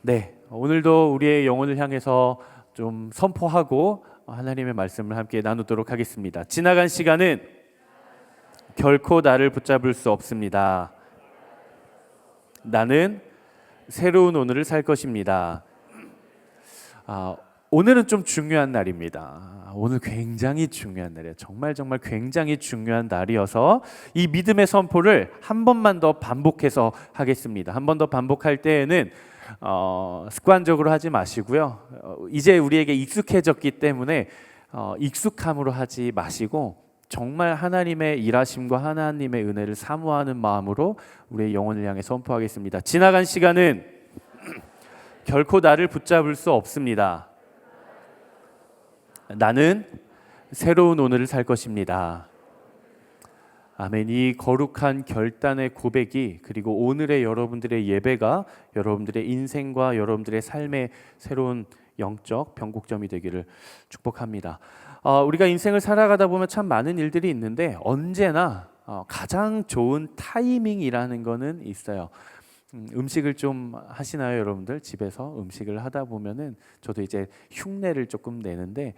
네, 오늘도 우리의 영혼을 향해서 좀 선포하고 하나님의 말씀을 함께 나누도록 하겠습니다. 지나간 시간은 결코 나를 붙잡을 수 없습니다. 나는 새로운 오늘을 살 것입니다. 오늘은 좀 중요한 날입니다. 오늘 굉장히 중요한 날이에요. 정말 굉장히 중요한 날이어서 이 믿음의 선포를 한 번만 더 반복해서 하겠습니다. 한 번 더 반복할 때에는 습관적으로 하지 마시고요. 이제 우리에게 익숙해졌기 때문에 익숙함으로 하지 마시고 정말 하나님의 일하심과 하나님의 은혜를 사모하는 마음으로 우리의 영혼을 향해 선포하겠습니다. 지나간 시간은 결코 나를 붙잡을 수 없습니다. 나는 새로운 오늘을 살 것입니다. 아멘. 이 거룩한 결단의 고백이 그리고 오늘의 여러분들의 예배가 여러분들의 인생과 여러분들의 삶의 새로운 영적 변곡점이 되기를 축복합니다. 우리가 인생을 살아가다 보면 참 많은 일들이 있는데 언제나 가장 좋은 타이밍이라는 거는 있어요. 음식을 좀 하시나요, 여러분들? 집에서 음식을 하다 보면은 저도 이제 흉내를 조금 내는데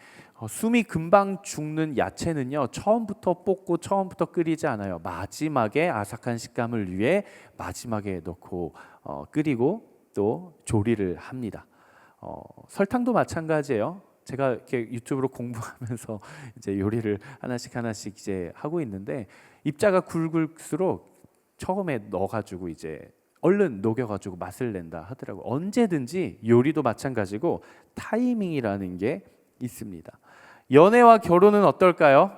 숨이 금방 죽는 야채는요 처음부터 볶고 처음부터 끓이지 않아요. 마지막에 아삭한 식감을 위해 마지막에 넣고 끓이고 또 조리를 합니다. 설탕도 마찬가지예요. 제가 이렇게 유튜브로 공부하면서 이제 요리를 하나씩 이제 하고 있는데 입자가 굵을수록 처음에 넣어가지고 이제 얼른 녹여가지고 맛을 낸다 하더라고요. 언제든지 요리도 마찬가지고 타이밍이라는 게 있습니다. 연애와 결혼은 어떨까요?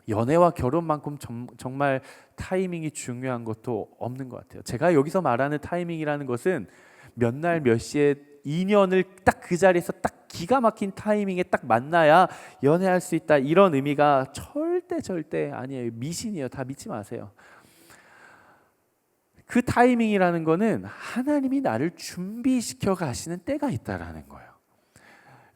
연애와 결혼만큼 정말 타이밍이 중요한 것도 없는 것 같아요. 제가 여기서 말하는 타이밍이라는 것은 몇 날 몇 시에 인연을 딱 그 자리에서 딱 기가 막힌 타이밍에 딱 만나야 연애할 수 있다 이런 의미가 절대 아니에요. 미신이에요. 다 믿지 마세요. 그 타이밍이라는 거는 하나님이 나를 준비시켜 가시는 때가 있다라는 거예요.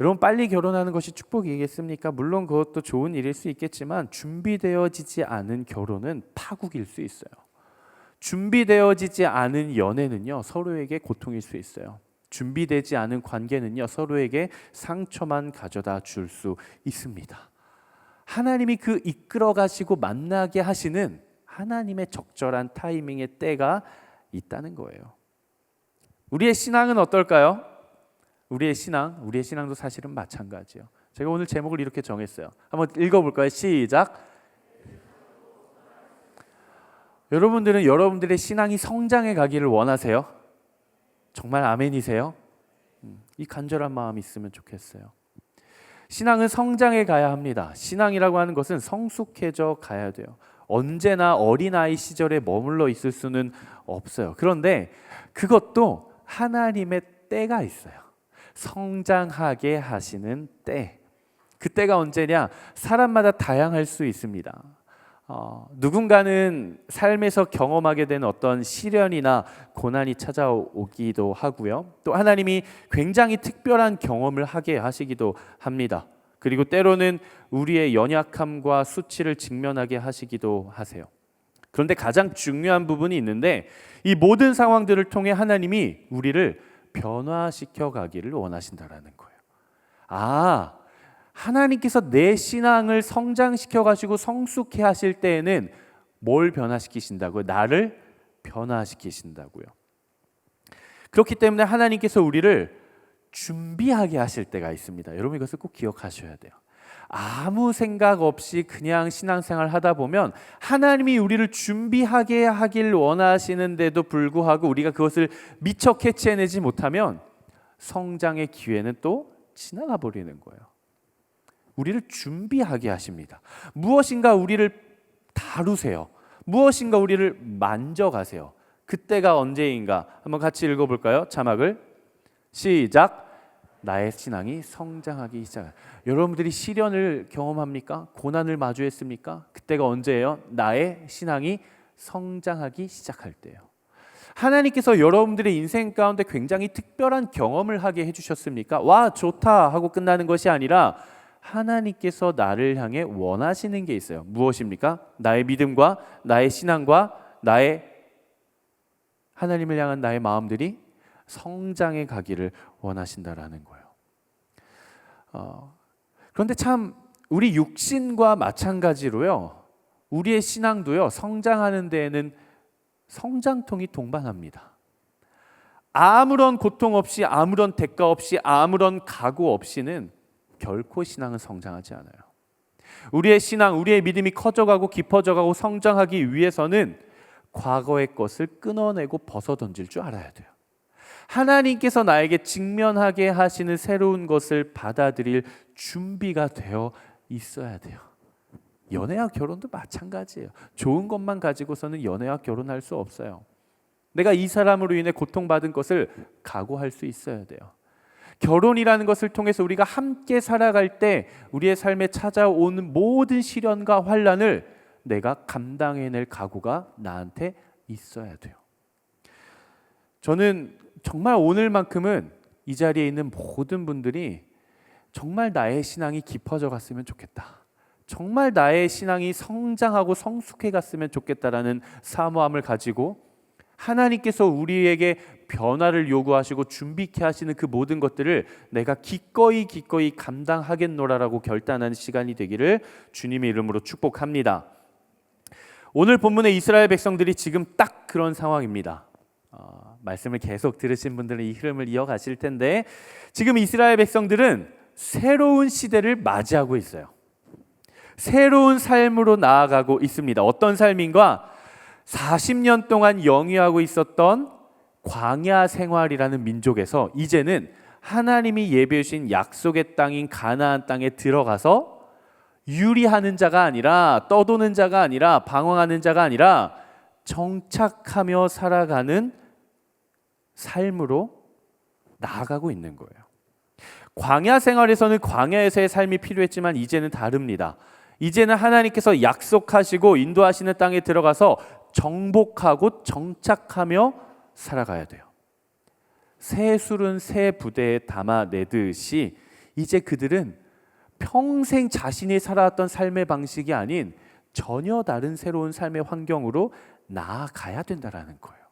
여러분 빨리 결혼하는 것이 축복이겠습니까? 물론 그것도 좋은 일일 수 있겠지만 준비되어지지 않은 결혼은 파국일 수 있어요. 준비되어지지 않은 연애는요 서로에게 고통일 수 있어요. 준비되지 않은 관계는요 서로에게 상처만 가져다 줄 수 있습니다. 하나님이 그 이끌어 가시고 만나게 하시는 하나님의 적절한 타이밍의 때가 있다는 거예요. 우리의 신앙은 어떨까요? 우리의 신앙도 사실은 마찬가지예요. 제가 오늘 제목을 이렇게 정했어요. 한번 읽어볼까요? 시작. 여러분들은 여러분들의 신앙이 성장해 가기를 원하세요? 정말 아멘이세요? 이 간절한 마음이 있으면 좋겠어요. 신앙은 성장해 가야 합니다. 신앙이라고 하는 것은 성숙해져 가야 돼요. 언제나 어린아이 시절에 머물러 있을 수는 없어요. 그런데 그것도 하나님의 때가 있어요. 성장하게 하시는 때. 그 때가 언제냐? 사람마다 다양할 수 있습니다. 누군가는 삶에서 경험하게 된 어떤 시련이나 고난이 찾아오기도 하고요. 또 하나님이 굉장히 특별한 경험을 하게 하시기도 합니다. 그리고 때로는 우리의 연약함과 수치를 직면하게 하시기도 하세요. 그런데 가장 중요한 부분이 있는데 이 모든 상황들을 통해 하나님이 우리를 변화시켜 가기를 원하신다라는 거예요. 하나님께서 내 신앙을 성장시켜 가지고 성숙해 하실 때에는 뭘 변화시키신다고요? 나를 변화시키신다고요. 그렇기 때문에 하나님께서 우리를 준비하게 하실 때가 있습니다. 여러분 이것을 꼭 기억하셔야 돼요. 아무 생각 없이 그냥 신앙생활 하다 보면 하나님이 우리를 준비하게 하길 원하시는데도 불구하고 우리가 그것을 미처 캐치해내지 못하면 성장의 기회는 또 지나가 버리는 거예요. 우리를 준비하게 하십니다. 무엇인가 우리를 다루세요. 무엇인가 우리를 만져가세요. 그때가 언제인가? 한번 같이 읽어볼까요? 자막을 시작. 나의 신앙이 성장하기 시작. 여러분들이 시련을 경험합니까? 고난을 마주했습니까? 그때가 언제예요? 나의 신앙이 성장하기 시작할 때예요. 하나님께서 여러분들의 인생 가운데 굉장히 특별한 경험을 하게 해주셨습니까? 와 좋다 하고 끝나는 것이 아니라 하나님께서 나를 향해 원하시는 게 있어요. 무엇입니까? 나의 믿음과 나의 신앙과 나의 하나님을 향한 나의 마음들이 성장해 가기를 원하신다라는 거예요. 그런데 참 우리 육신과 마찬가지로요, 우리의 신앙도요, 성장하는 데에는 성장통이 동반합니다. 아무런 고통 없이, 아무런 대가 없이, 아무런 각오 없이는 결코 신앙은 성장하지 않아요. 우리의 신앙, 우리의 믿음이 커져가고 깊어져가고 성장하기 위해서는 과거의 것을 끊어내고 벗어던질 줄 알아야 돼요. 하나님께서 나에게 직면하게 하시는 새로운 것을 받아들일 준비가 되어 있어야 돼요. 연애와 결혼도 마찬가지예요. 좋은 것만 가지고서는 연애와 결혼할 수 없어요. 내가 이 사람으로 인해 고통받은 것을 각오할 수 있어야 돼요. 결혼이라는 것을 통해서 우리가 함께 살아갈 때 우리의 삶에 찾아오는 모든 시련과 환난을 내가 감당해낼 각오가 나한테 있어야 돼요. 저는 정말 오늘만큼은 이 자리에 있는 모든 분들이 정말 나의 신앙이 깊어져 갔으면 좋겠다, 정말 나의 신앙이 성장하고 성숙해 갔으면 좋겠다라는 사모함을 가지고 하나님께서 우리에게 변화를 요구하시고 준비케 하시는 그 모든 것들을 내가 기꺼이 감당하겠노라라고 결단하는 시간이 되기를 주님의 이름으로 축복합니다. 오늘 본문의 이스라엘 백성들이 지금 딱 그런 상황입니다. 말씀을 계속 들으신 분들은 이 흐름을 이어가실 텐데, 지금 이스라엘 백성들은 새로운 시대를 맞이하고 있어요. 새로운 삶으로 나아가고 있습니다. 어떤 삶인가? 40년 동안 영위하고 있었던 광야 생활이라는 민족에서 이제는 하나님이 예비해 주신 약속의 땅인 가나안 땅에 들어가서 유리하는 자가 아니라, 떠도는 자가 아니라, 방황하는 자가 아니라 정착하며 살아가는 삶으로 나아가고 있는 거예요. 광야 생활에서는 광야에서의 삶이 필요했지만 이제는 다릅니다. 이제는 하나님께서 약속하시고 인도하시는 땅에 들어가서 정복하고 정착하며 살아가야 돼요. 새 술은 새 부대에 담아내듯이 이제 그들은 평생 자신이 살아왔던 삶의 방식이 아닌 전혀 다른 새로운 삶의 환경으로 나아가야 된다라는 거예요.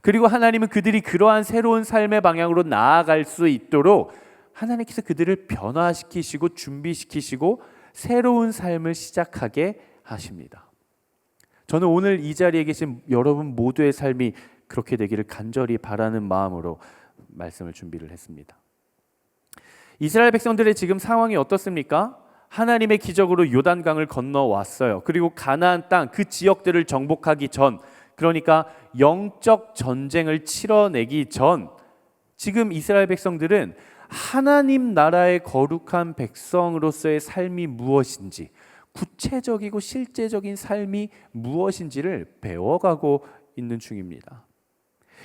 그리고 하나님은 그들이 그러한 새로운 삶의 방향으로 나아갈 수 있도록 하나님께서 그들을 변화시키시고 준비시키시고 새로운 삶을 시작하게 하십니다. 저는 오늘 이 자리에 계신 여러분 모두의 삶이 그렇게 되기를 간절히 바라는 마음으로 말씀을 준비를 했습니다. 이스라엘 백성들의 지금 상황이 어떻습니까? 하나님의 기적으로 요단강을 건너왔어요. 그리고 가나안 땅 그 지역들을 정복하기 전, 그러니까 영적 전쟁을 치러내기 전, 지금 이스라엘 백성들은 하나님 나라의 거룩한 백성으로서의 삶이 무엇인지, 구체적이고 실제적인 삶이 무엇인지를 배워가고 있는 중입니다.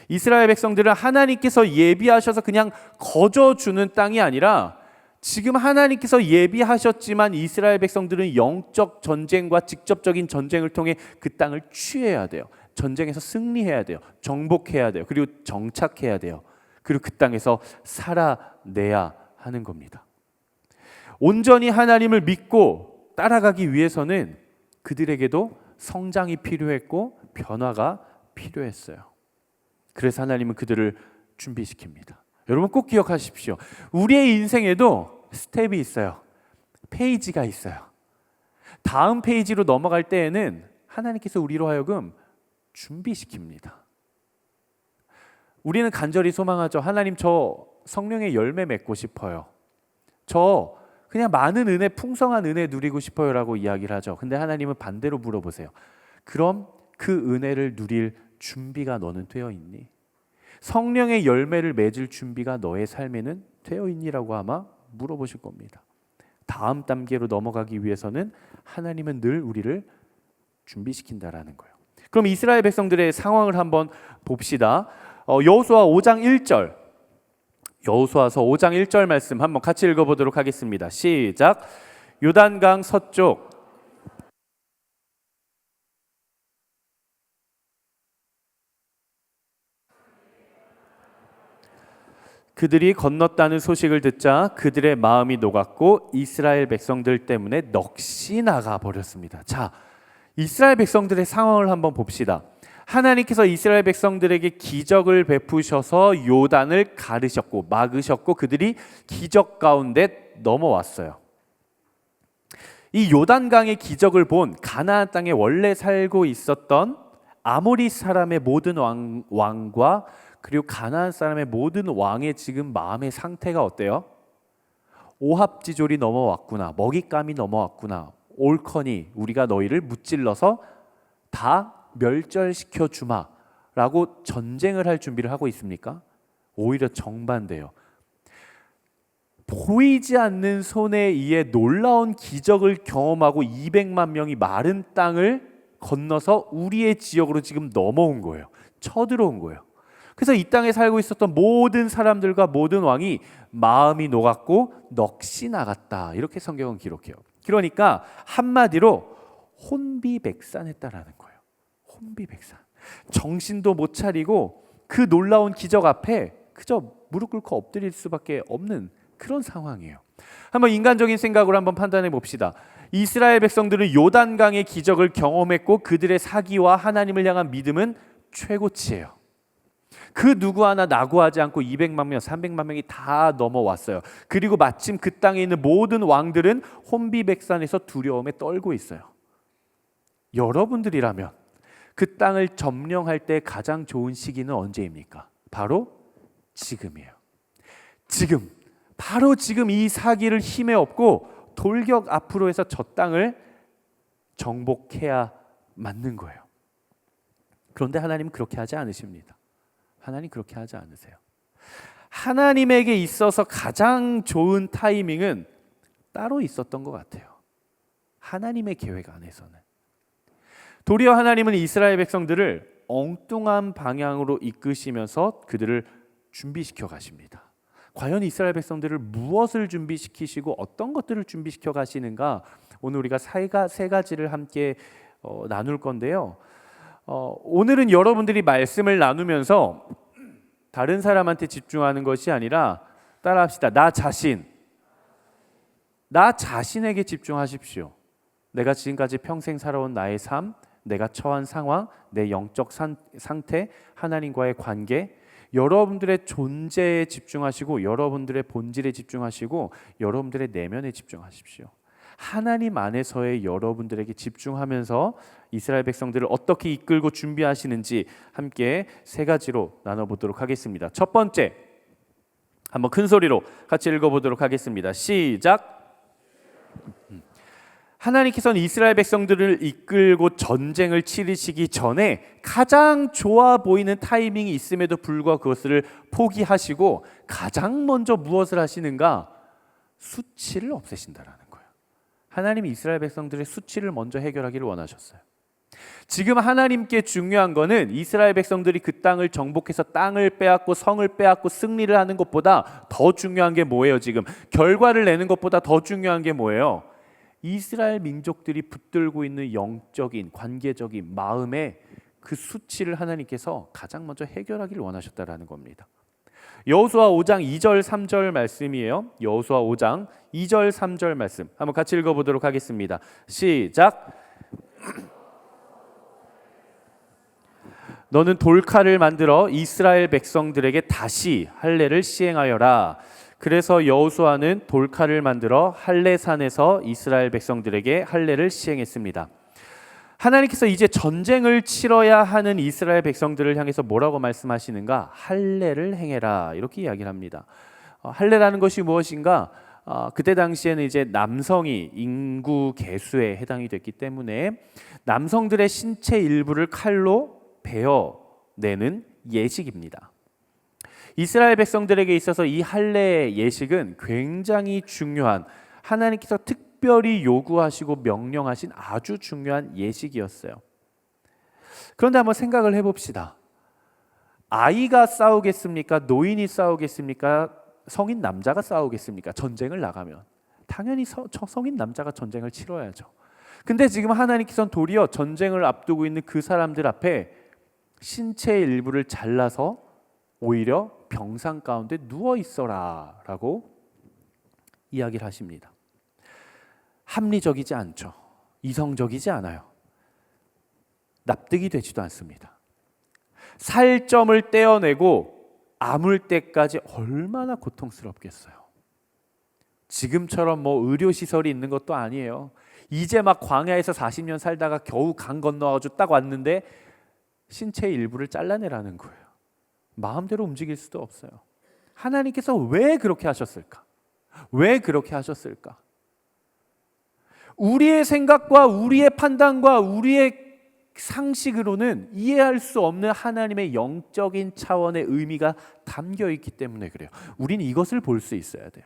이스라엘 백성들은 하나님께서 예비하셔서 그냥 거저주는 땅이 아니라 지금 하나님께서 예비하셨지만 이스라엘 백성들은 영적 전쟁과 직접적인 전쟁을 통해 그 땅을 취해야 돼요. 전쟁에서 승리해야 돼요. 정복해야 돼요. 그리고 정착해야 돼요. 그리고 그 땅에서 살아내야 하는 겁니다. 온전히 하나님을 믿고 따라가기 위해서는 그들에게도 성장이 필요했고 변화가 필요했어요. 그래서 하나님은 그들을 준비시킵니다. 여러분 꼭 기억하십시오. 우리의 인생에도 스텝이 있어요. 페이지가 있어요. 다음 페이지로 넘어갈 때에는 하나님께서 우리로 하여금 준비시킵니다. 우리는 간절히 소망하죠. 하나님, 저 성령의 열매 맺고 싶어요. 저 그냥 많은 은혜, 풍성한 은혜 누리고 싶어요 라고 이야기를 하죠. 근데 하나님은 반대로 물어보세요. 그럼 그 은혜를 누릴 준비가 너는 되어 있니? 성령의 열매를 맺을 준비가 너의 삶에는 되어 있니라고 아마 물어보실 겁니다. 다음 단계로 넘어가기 위해서는 하나님은 늘 우리를 준비시킨다라는 거예요. 그럼 이스라엘 백성들의 상황을 한번 봅시다. 여호수아 5장 1절, 여호수아서 5장 1절 말씀 한번 같이 읽어보도록 하겠습니다. 시작. 요단강 서쪽 그들이 건넜다는 소식을 듣자 그들의 마음이 녹았고 이스라엘 백성들 때문에 넋이 나가 버렸습니다. 자, 이스라엘 백성들의 상황을 한번 봅시다. 하나님께서 이스라엘 백성들에게 기적을 베푸셔서 요단을 가르셨고 막으셨고 그들이 기적 가운데 넘어왔어요. 이 요단강의 기적을 본 가나안 땅에 원래 살고 있었던 아모리 사람의 모든 왕과 그리고 가나안 사람의 모든 왕의 지금 마음의 상태가 어때요? 오합지졸이 넘어왔구나, 먹잇감이 넘어왔구나, 옳거니 우리가 너희를 무찔러서 다 멸절시켜 주마 라고 전쟁을 할 준비를 하고 있습니까? 오히려 정반대요. 보이지 않는 손에 의해 놀라운 기적을 경험하고 200만 명이 마른 땅을 건너서 우리의 지역으로 지금 넘어온 거예요. 쳐들어온 거예요. 그래서 이 땅에 살고 있었던 모든 사람들과 모든 왕이 마음이 녹았고 넋이 나갔다. 이렇게 성경은 기록해요. 그러니까 한마디로 혼비백산했다라는 거예요. 혼비백산. 정신도 못 차리고 그 놀라운 기적 앞에 그저 무릎 꿇고 엎드릴 수밖에 없는 그런 상황이에요. 한번 인간적인 생각으로 한번 판단해 봅시다. 이스라엘 백성들은 요단강의 기적을 경험했고 그들의 사기와 하나님을 향한 믿음은 최고치예요. 그 누구 하나 낙오하지 않고 200만 명, 300만 명이 다 넘어왔어요. 그리고 마침 그 땅에 있는 모든 왕들은 혼비백산에서 두려움에 떨고 있어요. 여러분들이라면 그 땅을 점령할 때 가장 좋은 시기는 언제입니까? 바로 지금이에요. 지금, 바로 지금 이 사기를 힘에 업고 돌격 앞으로 해서 저 땅을 정복해야 맞는 거예요. 그런데 하나님은 그렇게 하지 않으십니다. 하나님 그렇게 하지 않으세요. 하나님에게 있어서 가장 좋은 타이밍은 따로 있었던 것 같아요. 하나님의 계획 안에서는. 도리어 하나님은 이스라엘 백성들을 엉뚱한 방향으로 이끄시면서 그들을 준비시켜 가십니다. 과연 이스라엘 백성들을 무엇을 준비시키시고 어떤 것들을 준비시켜 가시는가? 오늘 우리가 세 가지를 함께 나눌 건데요. 오늘은 여러분들이 말씀을 나누면서 다른 사람한테 집중하는 것이 아니라 따라합시다. 나 자신에게 집중하십시오. 내가 지금까지 평생 살아온 나의 삶, 내가 처한 상황, 내 영적 상태, 하나님과의 관계, 여러분들의 존재에 집중하시고 여러분들의 본질에 집중하시고 여러분들의 내면에 집중하십시오. 하나님 안에서의 여러분들에게 집중하면서 이스라엘 백성들을 어떻게 이끌고 준비하시는지 함께 세 가지로 나눠보도록 하겠습니다. 첫 번째, 한번 큰 소리로 같이 읽어보도록 하겠습니다. 시작. 하나님께서는 이스라엘 백성들을 이끌고 전쟁을 치르시기 전에 가장 좋아 보이는 타이밍이 있음에도 불구하고 그것을 포기하시고 가장 먼저 무엇을 하시는가? 수치를 없애신다라는 거예요. 하나님이 이스라엘 백성들의 수치를 먼저 해결하기를 원하셨어요. 지금 하나님께 중요한 거는 이스라엘 백성들이 그 땅을 정복해서 땅을 빼앗고 성을 빼앗고 승리를 하는 것보다 더 중요한 게 뭐예요? 지금 결과를 내는 것보다 더 중요한 게 뭐예요? 이스라엘 민족들이 붙들고 있는 영적인 관계적인 마음의 그 수치를 하나님께서 가장 먼저 해결하기를 원하셨다라는 겁니다. 여호수아 5장 2절 3절 말씀이에요. 여호수아 5장 2절 3절 말씀 한번 같이 읽어보도록 하겠습니다. 시작. 너는 돌칼을 만들어 이스라엘 백성들에게 다시 할례를 시행하여라. 그래서 여호수아는 돌칼을 만들어 할례산에서 이스라엘 백성들에게 할례를 시행했습니다. 하나님께서 이제 전쟁을 치러야 하는 이스라엘 백성들을 향해서 뭐라고 말씀하시는가? 할례를 행해라 이렇게 이야기를 합니다. 할례라는 것이 무엇인가? 그때 당시에는 이제 남성이 인구 개수에 해당이 됐기 때문에 남성들의 신체 일부를 칼로 베어내는 예식입니다. 이스라엘 백성들에게 있어서 이 할례의 예식은 굉장히 중요한, 하나님께서 특별히 요구하시고 명령하신 아주 중요한 예식이었어요. 그런데 한번 생각을 해봅시다. 아이가 싸우겠습니까? 노인이 싸우겠습니까? 성인 남자가 싸우겠습니까? 전쟁을 나가면 당연히 성인 남자가 전쟁을 치러야죠. 근데 지금 하나님께서는 도리어 전쟁을 앞두고 있는 그 사람들 앞에 신체의 일부를 잘라서 오히려 병상 가운데 누워 있어라 라고 이야기를 하십니다. 합리적이지 않죠. 이성적이지 않아요. 납득이 되지도 않습니다. 살점을 떼어내고 아물 때까지 얼마나 고통스럽겠어요. 지금처럼 뭐 의료시설이 있는 것도 아니에요. 이제 막 광야에서 40년 살다가 겨우 강 건너가지고 딱 왔는데 신체의 일부를 잘라내라는 거예요. 마음대로 움직일 수도 없어요. 하나님께서 왜 그렇게 하셨을까? 왜 그렇게 하셨을까? 우리의 생각과 우리의 판단과 우리의 상식으로는 이해할 수 없는 하나님의 영적인 차원의 의미가 담겨 있기 때문에 그래요. 우린 이것을 볼 수 있어야 돼요.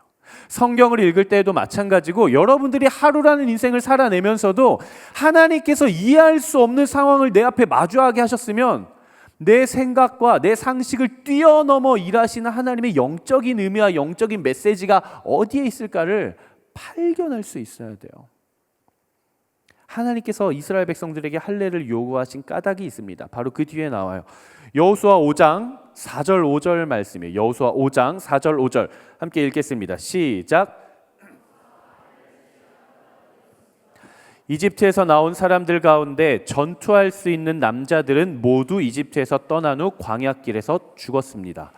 성경을 읽을 때에도 마찬가지고 여러분들이 하루라는 인생을 살아내면서도 하나님께서 이해할 수 없는 상황을 내 앞에 마주하게 하셨으면 내 생각과 내 상식을 뛰어넘어 일하시는 하나님의 영적인 의미와 영적인 메시지가 어디에 있을까를 발견할 수 있어야 돼요. 하나님께서 이스라엘 백성들에게 할례를 요구하신 까닭이 있습니다. 바로 그 뒤에 나와요. 여호수아 5장 4절 5절 말씀이에요. 여호수아 5장 4절 5절 함께 읽겠습니다. 시작. 이집트에서 나온 사람들 가운데 전투할 수 있는 남자들은 모두 이집트에서 떠난 후 광야길에서 죽었습니다.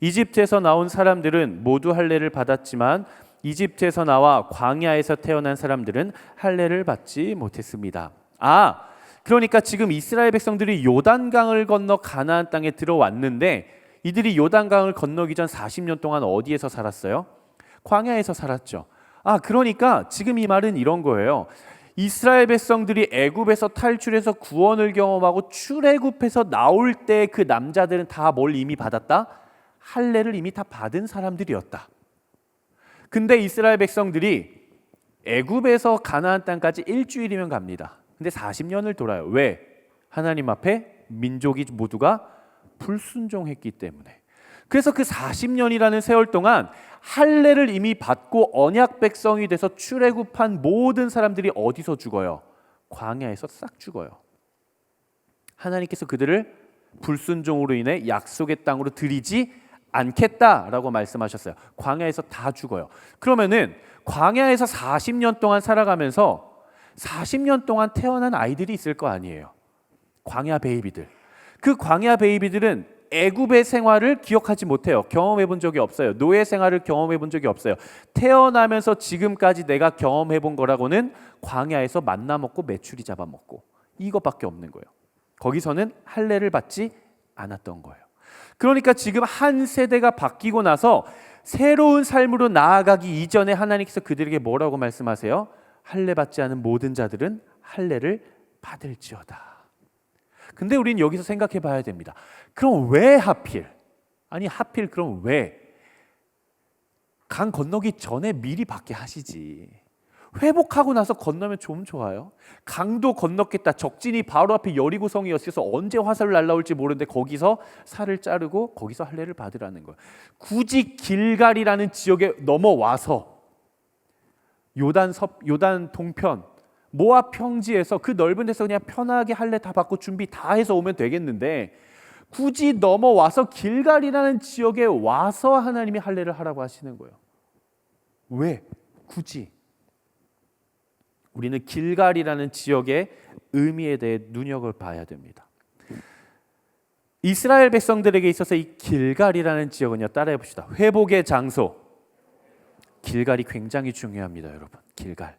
이집트에서 나온 사람들은 모두 할례를 받았지만 이집트에서 나와 광야에서 태어난 사람들은 할례를 받지 못했습니다. 그러니까 지금 이스라엘 백성들이 요단강을 건너 가나안 땅에 들어왔는데 이들이 요단강을 건너기 전 40년 동안 어디에서 살았어요? 광야에서 살았죠. 그러니까 지금 이 말은 이런 거예요. 이스라엘 백성들이 애굽에서 탈출해서 구원을 경험하고 출애굽해서 나올 때 그 남자들은 다 뭘 이미 받았다? 할례를 이미 다 받은 사람들이었다. 근데 이스라엘 백성들이 애굽에서 가나안 땅까지 일주일이면 갑니다. 근데 40년을 돌아요. 왜? 하나님 앞에 민족이 모두가 불순종했기 때문에. 그래서 그 40년이라는 세월 동안 할례를 이미 받고 언약 백성이 돼서 출애굽한 모든 사람들이 어디서 죽어요? 광야에서 싹 죽어요. 하나님께서 그들을 불순종으로 인해 약속의 땅으로 들이지 않겠다라고 말씀하셨어요. 광야에서 다 죽어요. 그러면은 광야에서 40년 동안 살아가면서 40년 동안 태어난 아이들이 있을 거 아니에요. 광야 베이비들. 그 광야 베이비들은 애굽의 생활을 기억하지 못해요. 경험해 본 적이 없어요. 노예 생활을 경험해 본 적이 없어요. 태어나면서 지금까지 내가 경험해 본 거라고는 광야에서 만나 먹고 메추리 잡아 먹고 이것밖에 없는 거예요. 거기서는 할례를 받지 않았던 거예요. 그러니까 지금 한 세대가 바뀌고 나서 새로운 삶으로 나아가기 이전에 하나님께서 그들에게 뭐라고 말씀하세요? 할례 받지 않은 모든 자들은 할례를 받을지어다. 근데 우리는 여기서 생각해 봐야 됩니다. 그럼 왜 하필? 하필 그럼 왜? 강 건너기 전에 미리 받게 하시지. 회복하고 나서 건너면 좀 좋아요. 강도 건넜겠다. 적진이 바로 앞에 여리고성이었어서 언제 화살을 날라올지 모르는데 거기서 살을 자르고 거기서 할례를 받으라는 거예요. 굳이 길갈이라는 지역에 넘어와서 요단 동편 모압 평지에서 그 넓은 데서 그냥 편하게 할례 다 받고 준비 다 해서 오면 되겠는데 굳이 넘어와서 길갈이라는 지역에 와서 하나님이 할례를 하라고 하시는 거예요. 왜? 굳이. 우리는 길갈이라는 지역의 의미에 대해 눈여겨봐야 됩니다. 이스라엘 백성들에게 있어서 이 길갈이라는 지역은요, 따라해 봅시다. 회복의 장소. 길갈이 굉장히 중요합니다, 여러분. 길갈.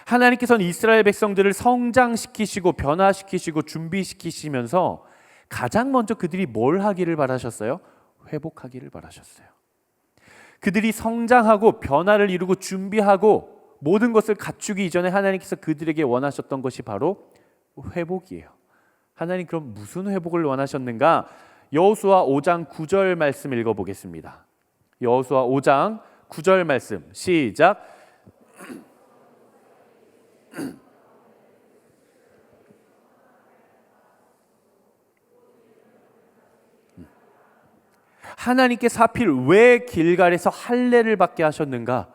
하나님께서는 이스라엘 백성들을 성장시키시고 변화시키시고 준비시키시면서 가장 먼저 그들이 뭘 하기를 바라셨어요? 회복하기를 바라셨어요. 그들이 성장하고 변화를 이루고 준비하고 모든 것을 갖추기 이전에 하나님께서 그들에게 원하셨던 것이 바로 회복이에요. 하나님 그럼 무슨 회복을 원하셨는가? 여호수아 5장 9절 말씀 읽어보겠습니다. 여호수아 5장 9절 말씀 시작. 하나님께서 하필 왜 길갈에서 할례를 받게 하셨는가?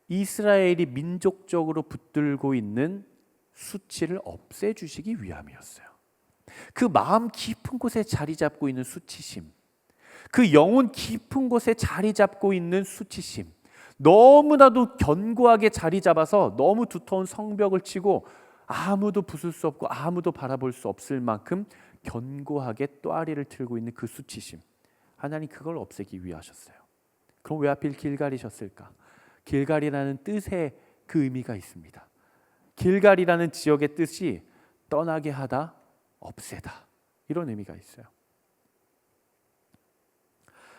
이스라엘이 민족적으로 붙들고 있는 수치를 없애주시기 위함이었어요. 그 마음 깊은 곳에 자리 잡고 있는 수치심, 그 영혼 깊은 곳에 자리 잡고 있는 수치심, 너무나도 견고하게 자리 잡아서 너무 두터운 성벽을 치고 아무도 부술 수 없고 아무도 바라볼 수 없을 만큼 견고하게 또아리를 틀고 있는 그 수치심, 하나님 그걸 없애기 위하셨어요. 그럼 왜 하필 길갈이셨을까? 길갈이라는 뜻에 그 의미가 있습니다. 길갈이라는 지역의 뜻이 떠나게 하다, 없애다, 이런 의미가 있어요.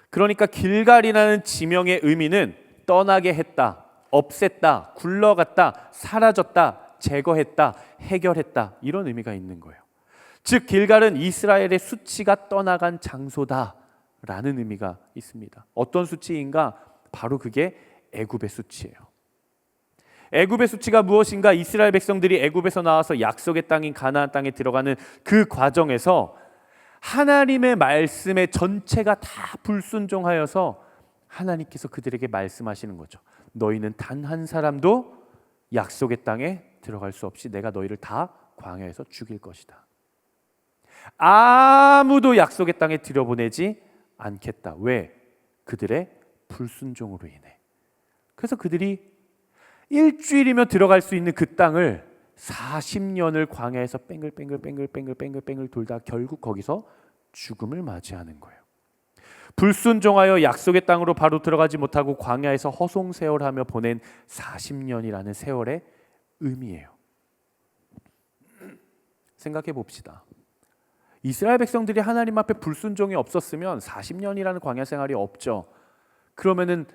그러니까 길갈이라는 지명의 의미는 떠나게 했다, 없앴다, 굴러갔다, 사라졌다, 제거했다, 해결했다, 이런 의미가 있는 거예요. 즉 길갈은 이스라엘의 수치가 떠나간 장소다라는 의미가 있습니다. 어떤 수치인가? 바로 그게 애굽의 수치예요. 애굽의 수치가 무엇인가? 이스라엘 백성들이 애굽에서 나와서 약속의 땅인 가나안 땅에 들어가는 그 과정에서 하나님의 말씀의 전체가 다 불순종하여서 하나님께서 그들에게 말씀하시는 거죠. 너희는 단 한 사람도 약속의 땅에 들어갈 수 없이 내가 너희를 다 광야에서 죽일 것이다. 아무도 약속의 땅에 들여보내지 않겠다. 왜? 그들의 불순종으로 인해. 그래서 그들이 일주일이면 들어갈 수 있는 그 땅을 40년을 광야에서 뺑글뺑글 돌다 결국 거기서 죽음을 맞이하는 거예요. 불순종하여 약속의 땅으로 바로 들어가지 못하고 광야에서 허송세월하며 보낸 40년이라는 세월의 의미예요. 생각해 봅시다. 이스라엘 백성들이 하나님 앞에 불순종이 없었으면 40년이라는 광야 생활이 없죠. 그러면은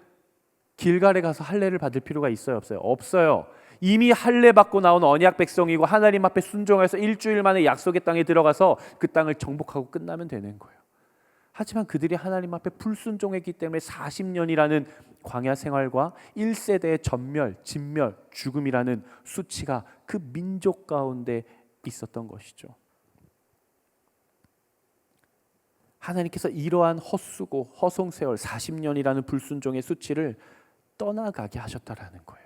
길갈에 가서 할례를 받을 필요가 있어요, 없어요? 없어요. 이미 할례 받고 나온 언약 백성이고 하나님 앞에 순종해서 일주일 만에 약속의 땅에 들어가서 그 땅을 정복하고 끝나면 되는 거예요. 하지만 그들이 하나님 앞에 불순종했기 때문에 40년이라는 광야 생활과 1세대의 전멸, 진멸, 죽음이라는 수치가 그 민족 가운데 있었던 것이죠. 하나님께서 이러한 헛수고, 허송세월 40년이라는 불순종의 수치를 떠나가게 하셨다라는 거예요.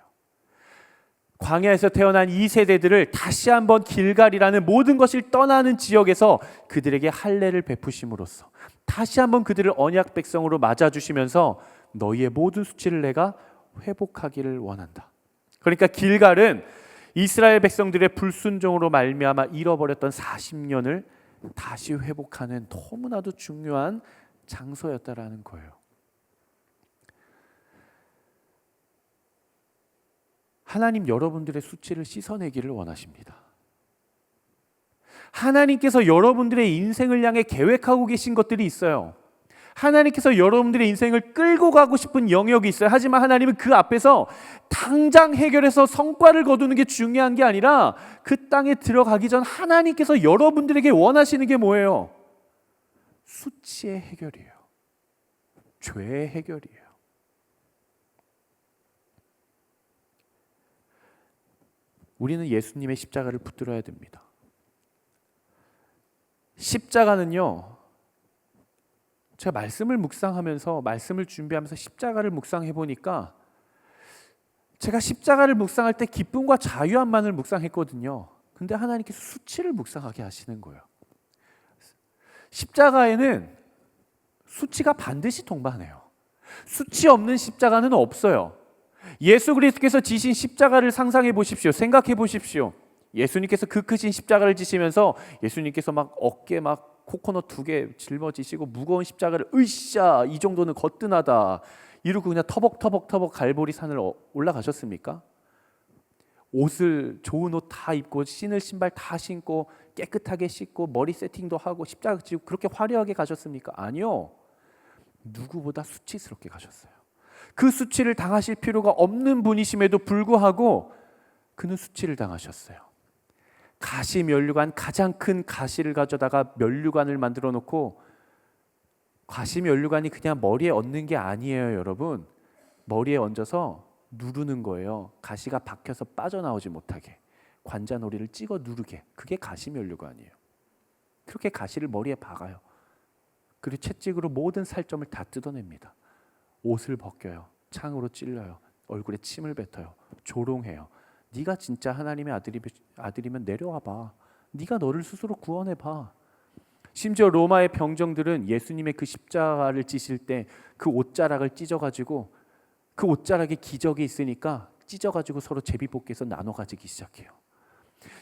광야에서 태어난 이 세대들을 다시 한번 길갈이라는 모든 것을 떠나는 지역에서 그들에게 할례를 베푸심으로써 다시 한번 그들을 언약 백성으로 맞아주시면서 너희의 모든 수치를 내가 회복하기를 원한다. 그러니까 길갈은 이스라엘 백성들의 불순종으로 말미암아 잃어버렸던 40년을 다시 회복하는 너무나도 중요한 장소였다라는 거예요. 하나님 여러분들의 수치를 씻어내기를 원하십니다. 하나님께서 여러분들의 인생을 향해 계획하고 계신 것들이 있어요. 하나님께서 여러분들의 인생을 끌고 가고 싶은 영역이 있어요. 하지만 하나님은 그 앞에서 당장 해결해서 성과를 거두는 게 중요한 게 아니라 그 땅에 들어가기 전 하나님께서 여러분들에게 원하시는 게 뭐예요? 수치의 해결이에요. 죄의 해결이에요. 우리는 예수님의 십자가를 붙들어야 됩니다. 십자가는요, 제가 말씀을 묵상하면서 말씀을 준비하면서 십자가를 묵상해 보니까 제가 십자가를 묵상할 때 기쁨과 자유함만을 묵상했거든요. 근데 하나님께서 수치를 묵상하게 하시는 거예요. 십자가에는 수치가 반드시 동반해요. 수치 없는 십자가는 없어요. 예수 그리스도께서 지신 십자가를 상상해 보십시오. 생각해 보십시오. 예수님께서 그 크신 십자가를 지시면서 예수님께서 막 어깨 막 코코넛 2개 짊어지시고 무거운 십자가를 으쌰 이 정도는 거뜬하다 이러고 그냥 터벅터벅 갈보리 산을 올라가셨습니까? 옷을 좋은 옷 다 입고 신을 신발 다 신고 깨끗하게 씻고 머리 세팅도 하고 십자가 지고 그렇게 화려하게 가셨습니까? 아니요. 누구보다 수치스럽게 가셨어요. 그 수치를 당하실 필요가 없는 분이심에도 불구하고 그는 수치를 당하셨어요. 가시 면류관, 가장 큰 가시를 가져다가 면류관을 만들어 놓고, 가시 면류관이 그냥 머리에 얹는 게 아니에요, 여러분. 머리에 얹어서 누르는 거예요. 가시가 박혀서 빠져나오지 못하게 관자놀이를 찍어 누르게. 그게 가시 면류관이에요. 그렇게 가시를 머리에 박아요. 그리고 채찍으로 모든 살점을 다 뜯어냅니다. 옷을 벗겨요. 창으로 찔러요. 얼굴에 침을 뱉어요. 조롱해요. 네가 진짜 하나님의 아들이면 내려와봐. 네가 너를 스스로 구원해봐. 심지어 로마의 병정들은 예수님의 그 십자가를 찢을 때 그 옷자락을 찢어가지고 그 옷자락에 기적이 있으니까 찢어가지고 서로 제비뽑기해서 나눠 가지기 시작해요.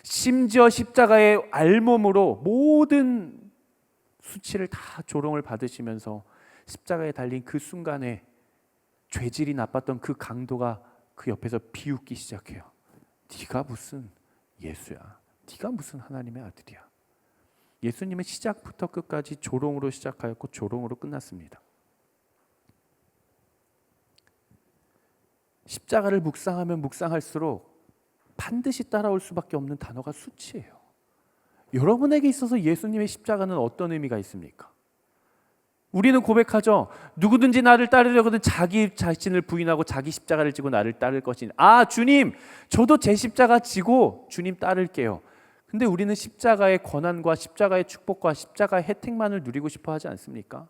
심지어 십자가의 알몸으로 모든 수치를 다 조롱을 받으시면서 십자가에 달린 그 순간에 죄질이 나빴던 그 강도가 그 옆에서 비웃기 시작해요. 네가 무슨 예수야? 네가 무슨 하나님의 아들이야? 예수님은 시작부터 끝까지 조롱으로 시작하였고 조롱으로 끝났습니다. 십자가를 묵상하면 묵상할수록 반드시 따라올 수밖에 없는 단어가 수치예요. 여러분에게 있어서 예수님의 십자가는 어떤 의미가 있습니까? 우리는 고백하죠. 누구든지 나를 따르려거든 자기 자신을 부인하고 자기 십자가를 지고 나를 따를 것이니. 아, 주님, 저도 제 십자가 지고 주님 따를게요. 근데 우리는 십자가의 권한과 십자가의 축복과 십자가의 혜택만을 누리고 싶어 하지 않습니까?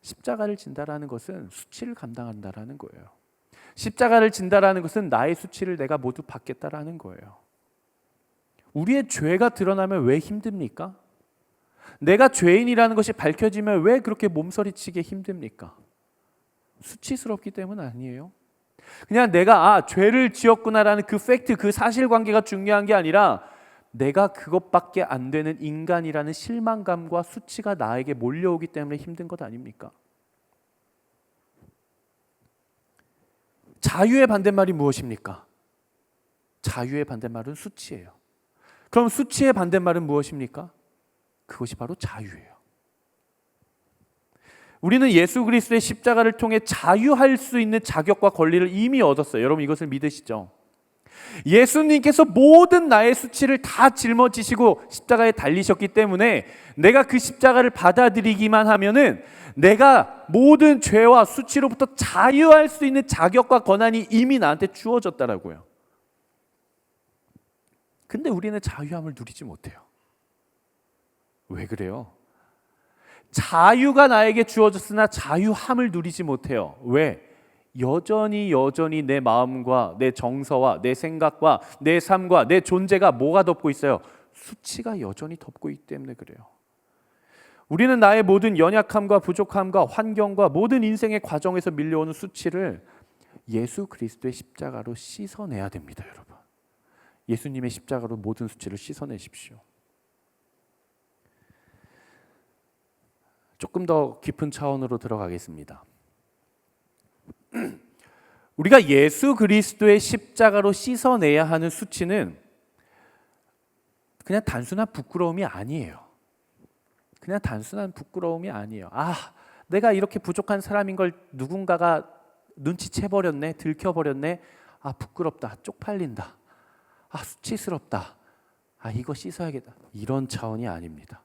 십자가를 진다라는 것은 수치를 감당한다라는 거예요. 십자가를 진다라는 것은 나의 수치를 내가 모두 받겠다라는 거예요. 우리의 죄가 드러나면 왜 힘듭니까? 내가 죄인이라는 것이 밝혀지면 왜 그렇게 몸서리치게 힘듭니까? 수치스럽기 때문 아니에요. 그냥 내가 죄를 지었구나라는 그 팩트, 그 사실관계가 중요한 게 아니라 내가 그것밖에 안 되는 인간이라는 실망감과 수치가 나에게 몰려오기 때문에 힘든 것 아닙니까? 자유의 반대말이 무엇입니까? 자유의 반대말은 수치예요. 그럼 수치의 반대말은 무엇입니까? 그것이 바로 자유예요. 우리는 예수 그리스도의 십자가를 통해 자유할 수 있는 자격과 권리를 이미 얻었어요. 여러분 이것을 믿으시죠? 예수님께서 모든 나의 수치를 다 짊어지시고 십자가에 달리셨기 때문에 내가 그 십자가를 받아들이기만 하면은 내가 모든 죄와 수치로부터 자유할 수 있는 자격과 권한이 이미 나한테 주어졌다라고요. 근데 우리는 자유함을 누리지 못해요. 왜 그래요? 자유가 나에게 주어졌으나 자유함을 누리지 못해요. 왜? 여전히 내 마음과 내 정서와 내 생각과 내 삶과 내 존재가 뭐가 덮고 있어요? 수치가 여전히 덮고 있기 때문에 그래요. 우리는 나의 모든 연약함과 부족함과 환경과 모든 인생의 과정에서 밀려오는 수치를 예수 그리스도의 십자가로 씻어내야 됩니다, 여러분. 예수님의 십자가로 모든 수치를 씻어내십시오. 조금 더 깊은 차원으로 들어가겠습니다. 우리가 예수 그리스도의 십자가로 씻어내야 하는 수치는 그냥 단순한 부끄러움이 아니에요. 그냥 단순한 부끄러움이 아니에요. 내가 이렇게 부족한 사람인 걸 누군가가 눈치채버렸네, 들켜버렸네. 부끄럽다, 쪽팔린다. 수치스럽다. 이거 씻어야겠다. 이런 차원이 아닙니다.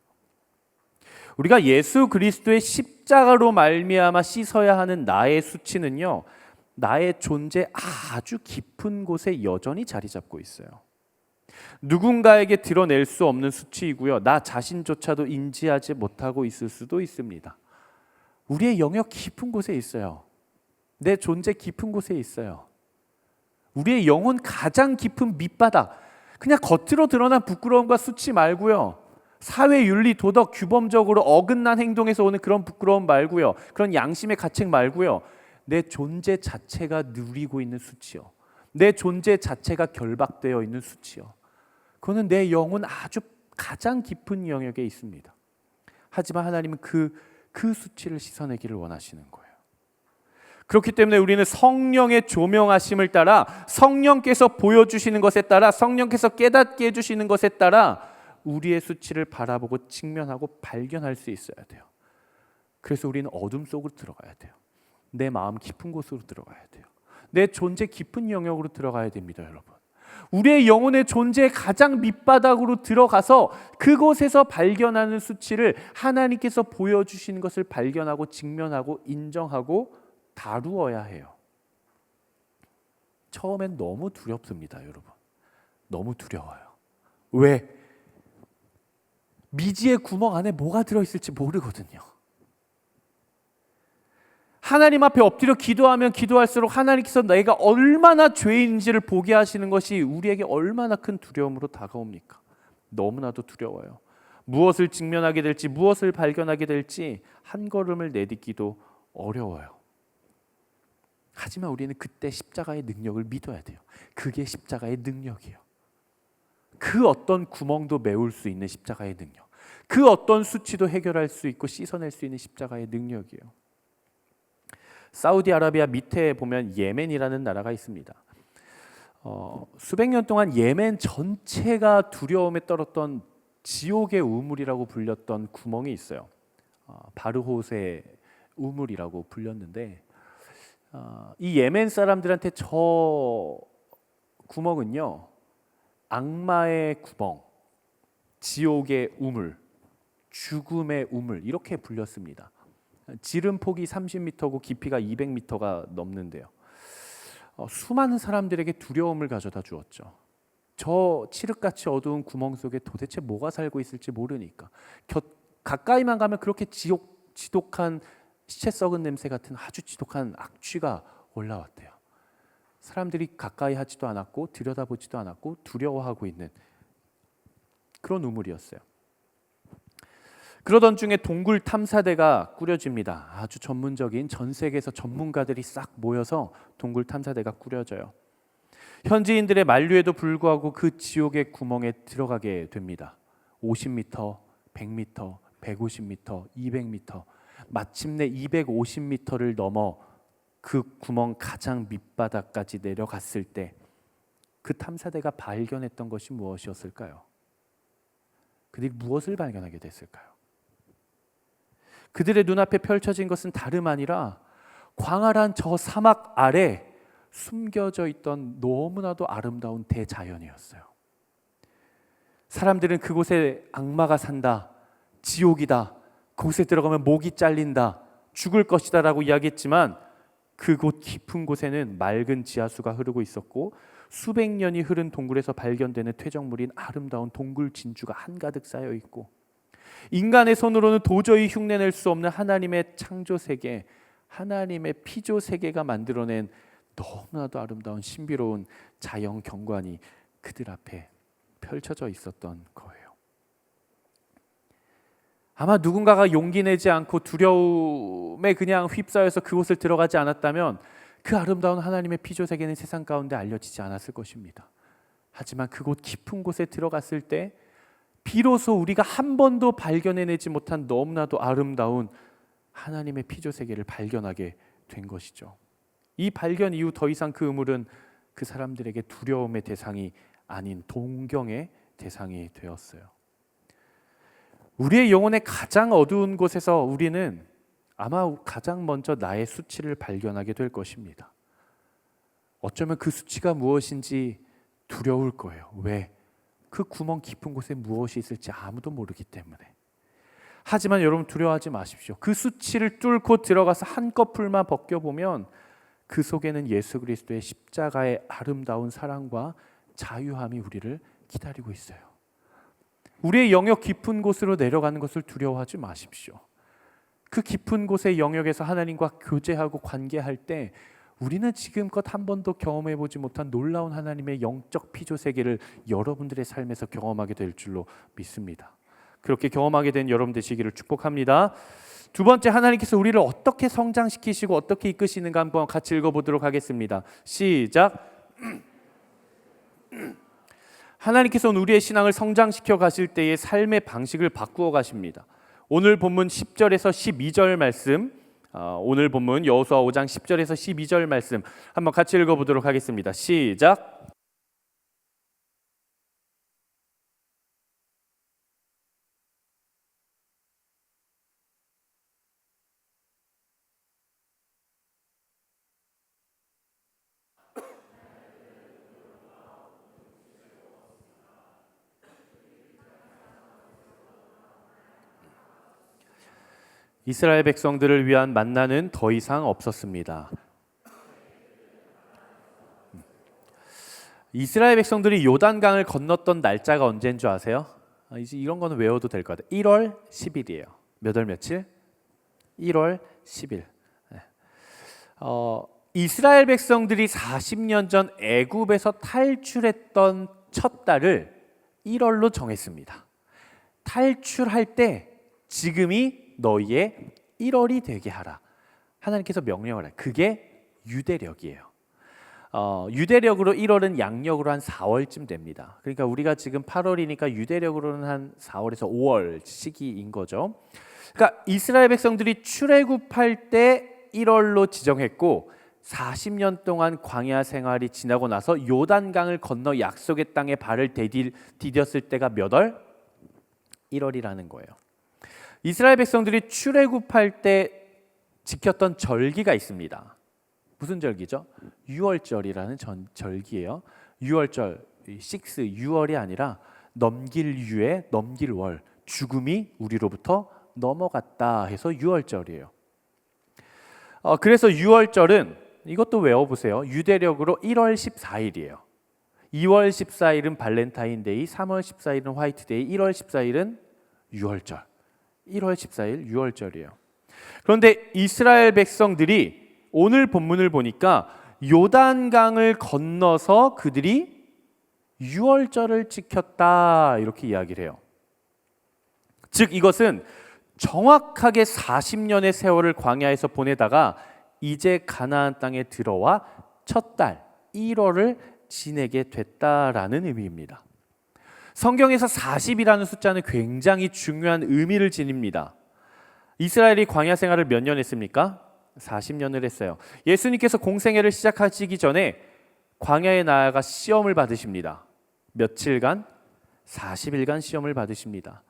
우리가 예수 그리스도의 십자가로 말미암아 씻어야 하는 나의 수치는요, 나의 존재 아주 깊은 곳에 여전히 자리 잡고 있어요. 누군가에게 드러낼 수 없는 수치이고요, 나 자신조차도 인지하지 못하고 있을 수도 있습니다. 우리의 영역 깊은 곳에 있어요. 내 존재 깊은 곳에 있어요. 우리의 영혼 가장 깊은 밑바닥, 그냥 겉으로 드러난 부끄러움과 수치 말고요, 사회 윤리 도덕 규범적으로 어긋난 행동에서 오는 그런 부끄러움 말고요, 그런 양심의 가책 말고요, 내 존재 자체가 누리고 있는 수치요, 내 존재 자체가 결박되어 있는 수치요, 그거는 내 영혼 아주 가장 깊은 영역에 있습니다. 하지만 하나님은 그 수치를 씻어내기를 원하시는 거예요. 그렇기 때문에 우리는 성령의 조명하심을 따라, 성령께서 보여주시는 것에 따라, 성령께서 깨닫게 해주시는 것에 따라 우리의 수치를 바라보고 직면하고 발견할 수 있어야 돼요. 그래서 우리는 어둠 속으로 들어가야 돼요. 내 마음 깊은 곳으로 들어가야 돼요. 내 존재 깊은 영역으로 들어가야 됩니다, 여러분. 우리의 영혼의 존재의 가장 밑바닥으로 들어가서 그곳에서 발견하는 수치를 하나님께서 보여주시는 것을 발견하고 직면하고 인정하고 다루어야 해요. 처음엔 너무 두렵습니다, 여러분. 너무 두려워요. 왜? 미지의 구멍 안에 뭐가 들어있을지 모르거든요. 하나님 앞에 엎드려 기도하면 기도할수록 하나님께서 내가 얼마나 죄인인지를 보게 하시는 것이 우리에게 얼마나 큰 두려움으로 다가옵니까? 너무나도 두려워요. 무엇을 직면하게 될지, 무엇을 발견하게 될지 한 걸음을 내딛기도 어려워요. 하지만 우리는 그때 십자가의 능력을 믿어야 돼요. 그게 십자가의 능력이에요. 그 어떤 구멍도 메울 수 있는 십자가의 능력, 그 어떤 수치도 해결할 수 있고 씻어낼 수 있는 십자가의 능력이에요. 사우디아라비아 밑에 보면 예멘이라는 나라가 있습니다. 수백 년 동안 예멘 전체가 두려움에 떨었던 지옥의 우물이라고 불렸던 구멍이 있어요. 바르호세 우물이라고 불렸는데 이 예멘 사람들한테 저 구멍은요, 악마의 구멍, 지옥의 우물, 죽음의 우물 이렇게 불렸습니다. 지름 폭이 30m고 깊이가 200m가 넘는데요. 수많은 사람들에게 두려움을 가져다 주었죠. 저 칠흑같이 어두운 구멍 속에 도대체 뭐가 살고 있을지 모르니까 가까이만 가면 그렇게 지독한 시체 썩은 냄새 같은 아주 지독한 악취가 올라왔대요. 사람들이 가까이 하지도 않았고 들여다보지도 않았고 두려워하고 있는 그런 우물이었어요. 그러던 중에 동굴 탐사대가 꾸려집니다. 아주 전문적인 전 세계에서 전문가들이 싹 모여서 동굴 탐사대가 꾸려져요. 현지인들의 만류에도 불구하고 그 지옥의 구멍에 들어가게 됩니다. 50m, 100m, 150m, 200m, 마침내 250m를 넘어 그 구멍 가장 밑바닥까지 내려갔을 때 그 탐사대가 발견했던 것이 무엇이었을까요? 그들이 무엇을 발견하게 됐을까요? 그들의 눈앞에 펼쳐진 것은 다름 아니라 광활한 저 사막 아래 숨겨져 있던 너무나도 아름다운 대자연이었어요. 사람들은 그곳에 악마가 산다, 지옥이다, 그곳에 들어가면 목이 잘린다, 죽을 것이다 라고 이야기했지만 그곳 깊은 곳에는 맑은 지하수가 흐르고 있었고 수백 년이 흐른 동굴에서 발견되는 퇴적물인 아름다운 동굴 진주가 한가득 쌓여 있고 인간의 손으로는 도저히 흉내낼 수 없는 하나님의 창조 세계, 하나님의 피조 세계가 만들어낸 너무나도 아름다운 신비로운 자연 경관이 그들 앞에 펼쳐져 있었던 거예요. 아마 누군가가 용기 내지 않고 두려움에 그냥 휩싸여서 그곳을 들어가지 않았다면 그 아름다운 하나님의 피조 세계는 세상 가운데 알려지지 않았을 것입니다. 하지만 그곳 깊은 곳에 들어갔을 때 비로소 우리가 한 번도 발견해내지 못한 너무나도 아름다운 하나님의 피조 세계를 발견하게 된 것이죠. 이 발견 이후 더 이상 그 우물은 그 사람들에게 두려움의 대상이 아닌 동경의 대상이 되었어요. 우리의 영혼의 가장 어두운 곳에서 우리는 아마 가장 먼저 나의 수치를 발견하게 될 것입니다. 어쩌면 그 수치가 무엇인지 두려울 거예요. 왜? 그 구멍 깊은 곳에 무엇이 있을지 아무도 모르기 때문에. 하지만 여러분 두려워하지 마십시오. 그 수치를 뚫고 들어가서 한꺼풀만 벗겨보면 그 속에는 예수 그리스도의 십자가의 아름다운 사랑과 자유함이 우리를 기다리고 있어요. 우리의 영역 깊은 곳으로 내려가는 것을 두려워하지 마십시오. 그 깊은 곳의 영역에서 하나님과 교제하고 관계할 때 우리는 지금껏 한 번도 경험해보지 못한 놀라운 하나님의 영적 피조 세계를 여러분들의 삶에서 경험하게 될 줄로 믿습니다. 그렇게 경험하게 된 여러분 되시기를 축복합니다. 두 번째, 하나님께서 우리를 어떻게 성장시키시고 어떻게 이끄시는가 한번 같이 읽어보도록 하겠습니다. 시작. 하나님께서는 우리의 신앙을 성장시켜 가실 때의 삶의 방식을 바꾸어 가십니다. 오늘 본문 10절에서 12절 말씀, 오늘 본문 여호수아 5장 10절에서 12절 말씀 한번 같이 읽어보도록 하겠습니다. 시작. 이스라엘 백성들을 위한 만나는 더 이상 없었습니다. 이스라엘 백성들이 요단강을 건넜던 날짜가 언제인 줄 아세요? 이제 이런 거는 외워도 될 것 같아요. 1월 10일이에요. 몇 월 며칠? 1월 10일. 이스라엘 백성들이 40년 전 애굽에서 탈출했던 첫 달을 1월로 정했습니다. 탈출할 때 지금이 너희의 1월이 되게 하라. 하나님께서 명령을 해요. 그게 유대력이에요. 유대력으로 1월은 양력으로 한 4월쯤 됩니다. 그러니까 우리가 지금 8월이니까 유대력으로는 한 4월에서 5월 시기인 거죠. 그러니까 이스라엘 백성들이 출애굽할 때 1월로 지정했고 40년 동안 광야 생활이 지나고 나서 요단강을 건너 약속의 땅에 발을 디뎠을 때가 몇 월? 1월이라는 거예요. 이스라엘 백성들이 출애굽할 때 지켰던 절기가 있습니다. 무슨 절기죠? 유월절이라는 절기예요. 유월절, 6월이 아니라 넘길 유에 넘길 월, 죽음이 우리로부터 넘어갔다 해서 유월절이에요. 그래서 유월절은 이것도 외워보세요. 유대력으로 1월 14일이에요. 2월 14일은 발렌타인데이, 3월 14일은 화이트데이, 1월 14일은 유월절. 1월 14일 유월절이에요. 그런데 이스라엘 백성들이 오늘 본문을 보니까 요단강을 건너서 그들이 유월절을 지켰다 이렇게 이야기를 해요. 즉 이것은 정확하게 40년의 세월을 광야에서 보내다가 이제 가나안 땅에 들어와 첫 달 1월을 지내게 됐다라는 의미입니다. 성경에서 40이라는 숫자는 굉장히 중요한 의미를 지닙니다. 이스라엘이 광야 생활을 몇 년 했습니까? 40년을 했어요. 예수님께서 공생애를 시작하시기 전에 광야에 나아가 시험을 받으십니다. 며칠간? 40일간 시험을 받으십니다.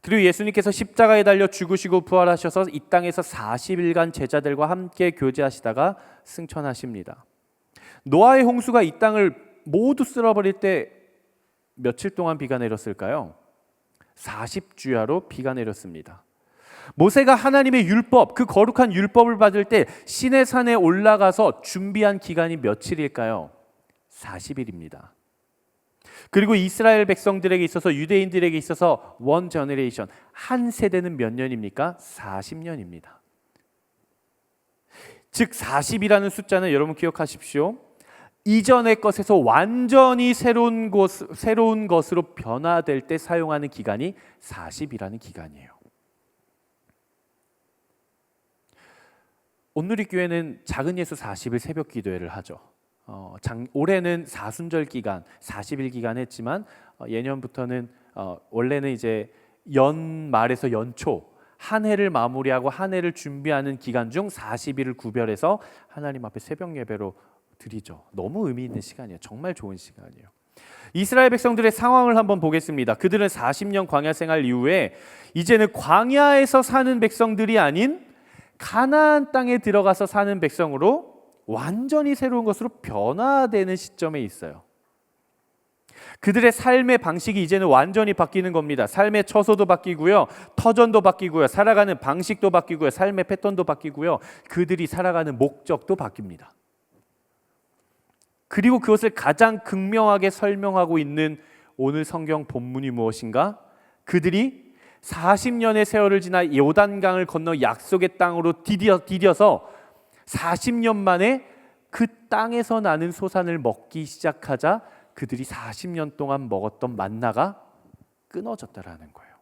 그리고 예수님께서 십자가에 달려 죽으시고 부활하셔서 이 땅에서 40일간 제자들과 함께 교제하시다가 승천하십니다. 노아의 홍수가 이 땅을 모두 쓸어버릴 때 며칠 동안 비가 내렸을까요? 40주야로 비가 내렸습니다. 모세가 하나님의 율법, 그 거룩한 율법을 받을 때 시내산에 올라가서 준비한 기간이 며칠일까요? 40일입니다. 그리고 이스라엘 백성들에게 있어서, 유대인들에게 있어서 원 제너레이션, 한 세대는 몇 년입니까? 40년입니다. 즉 40이라는 숫자는 여러분 기억하십시오. 이전의 것에서 완전히 새로운 것으로 변화될 때 사용하는 기간이 40이라는 기간이에요. 온누리교회는 작은 예수 40일 새벽 기도회를 하죠. 올해는 사순절 기간 40일 기간 했지만 예년부터는 원래는 이제 연말에서 연초 한 해를 마무리하고 한 해를 준비하는 기간 중 40일을 구별해서 하나님 앞에 새벽 예배로 드리죠. 너무 의미 있는 시간이에요. 정말 좋은 시간이에요. 이스라엘 백성들의 상황을 한번 보겠습니다. 그들은 40년 광야 생활 이후에 이제는 광야에서 사는 백성들이 아닌 가나안 땅에 들어가서 사는 백성으로 완전히 새로운 것으로 변화되는 시점에 있어요. 그들의 삶의 방식이 이제는 완전히 바뀌는 겁니다. 삶의 처소도 바뀌고요, 터전도 바뀌고요, 살아가는 방식도 바뀌고요, 삶의 패턴도 바뀌고요, 그들이 살아가는 목적도 바뀝니다. 그리고 그것을 가장 극명하게 설명하고 있는 오늘 성경 본문이 무엇인가? 그들이 40년의 세월을 지나 요단강을 건너 약속의 땅으로 디뎌서 40년 만에 그 땅에서 나는 소산을 먹기 시작하자 그들이 40년 동안 먹었던 만나가 끊어졌다라는 거예요.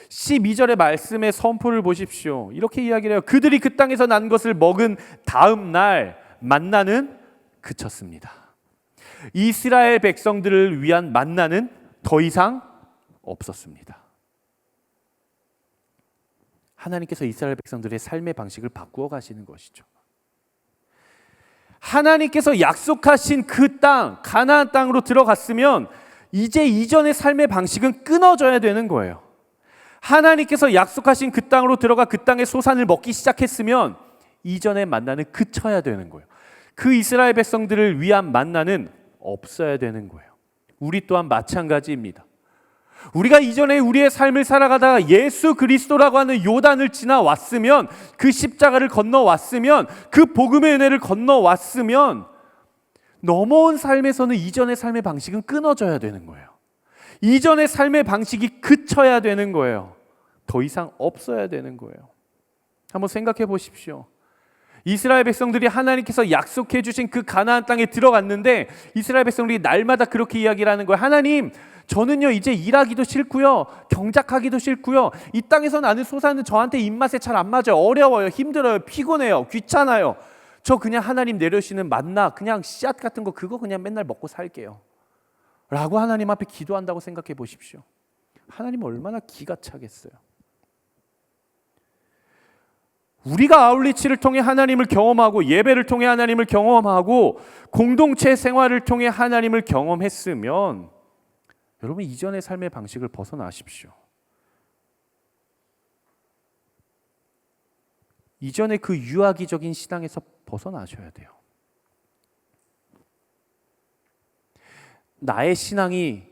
12절의 말씀의 선포를 보십시오. 이렇게 이야기를 해요. 그들이 그 땅에서 난 것을 먹은 다음 날 만나는 그쳤습니다. 이스라엘 백성들을 위한 만나는 더 이상 없었습니다. 하나님께서 이스라엘 백성들의 삶의 방식을 바꾸어 가시는 것이죠. 하나님께서 약속하신 그 땅, 가나안 땅으로 들어갔으면 이제 이전의 삶의 방식은 끊어져야 되는 거예요. 하나님께서 약속하신 그 땅으로 들어가 그 땅의 소산을 먹기 시작했으면 이전의 만나는 그쳐야 되는 거예요. 그 이스라엘 백성들을 위한 만나는 없어야 되는 거예요. 우리 또한 마찬가지입니다. 우리가 이전에 우리의 삶을 살아가다가 예수 그리스도라고 하는 요단을 지나왔으면, 그 십자가를 건너왔으면, 그 복음의 은혜를 건너왔으면 넘어온 삶에서는 이전의 삶의 방식은 끊어져야 되는 거예요. 이전의 삶의 방식이 그쳐야 되는 거예요. 더 이상 없어야 되는 거예요. 한번 생각해 보십시오. 이스라엘 백성들이 하나님께서 약속해 주신 그 가나안 땅에 들어갔는데 이스라엘 백성들이 날마다 그렇게 이야기를 하는 거예요. 하나님, 저는요 이제 일하기도 싫고요, 경작하기도 싫고요, 이 땅에서 나는 소사는 저한테 입맛에 잘 안 맞아요. 어려워요, 힘들어요, 피곤해요, 귀찮아요. 저 그냥 하나님 내려주시는 만나 그냥 씨앗 같은 거 그거 그냥 맨날 먹고 살게요 라고 하나님 앞에 기도한다고 생각해 보십시오. 하나님은 얼마나 기가 차겠어요. 우리가 아울리치를 통해 하나님을 경험하고 예배를 통해 하나님을 경험하고 공동체 생활을 통해 하나님을 경험했으면 여러분 이전의 삶의 방식을 벗어나십시오. 이전의 그 유아기적인 신앙에서 벗어나셔야 돼요. 나의 신앙이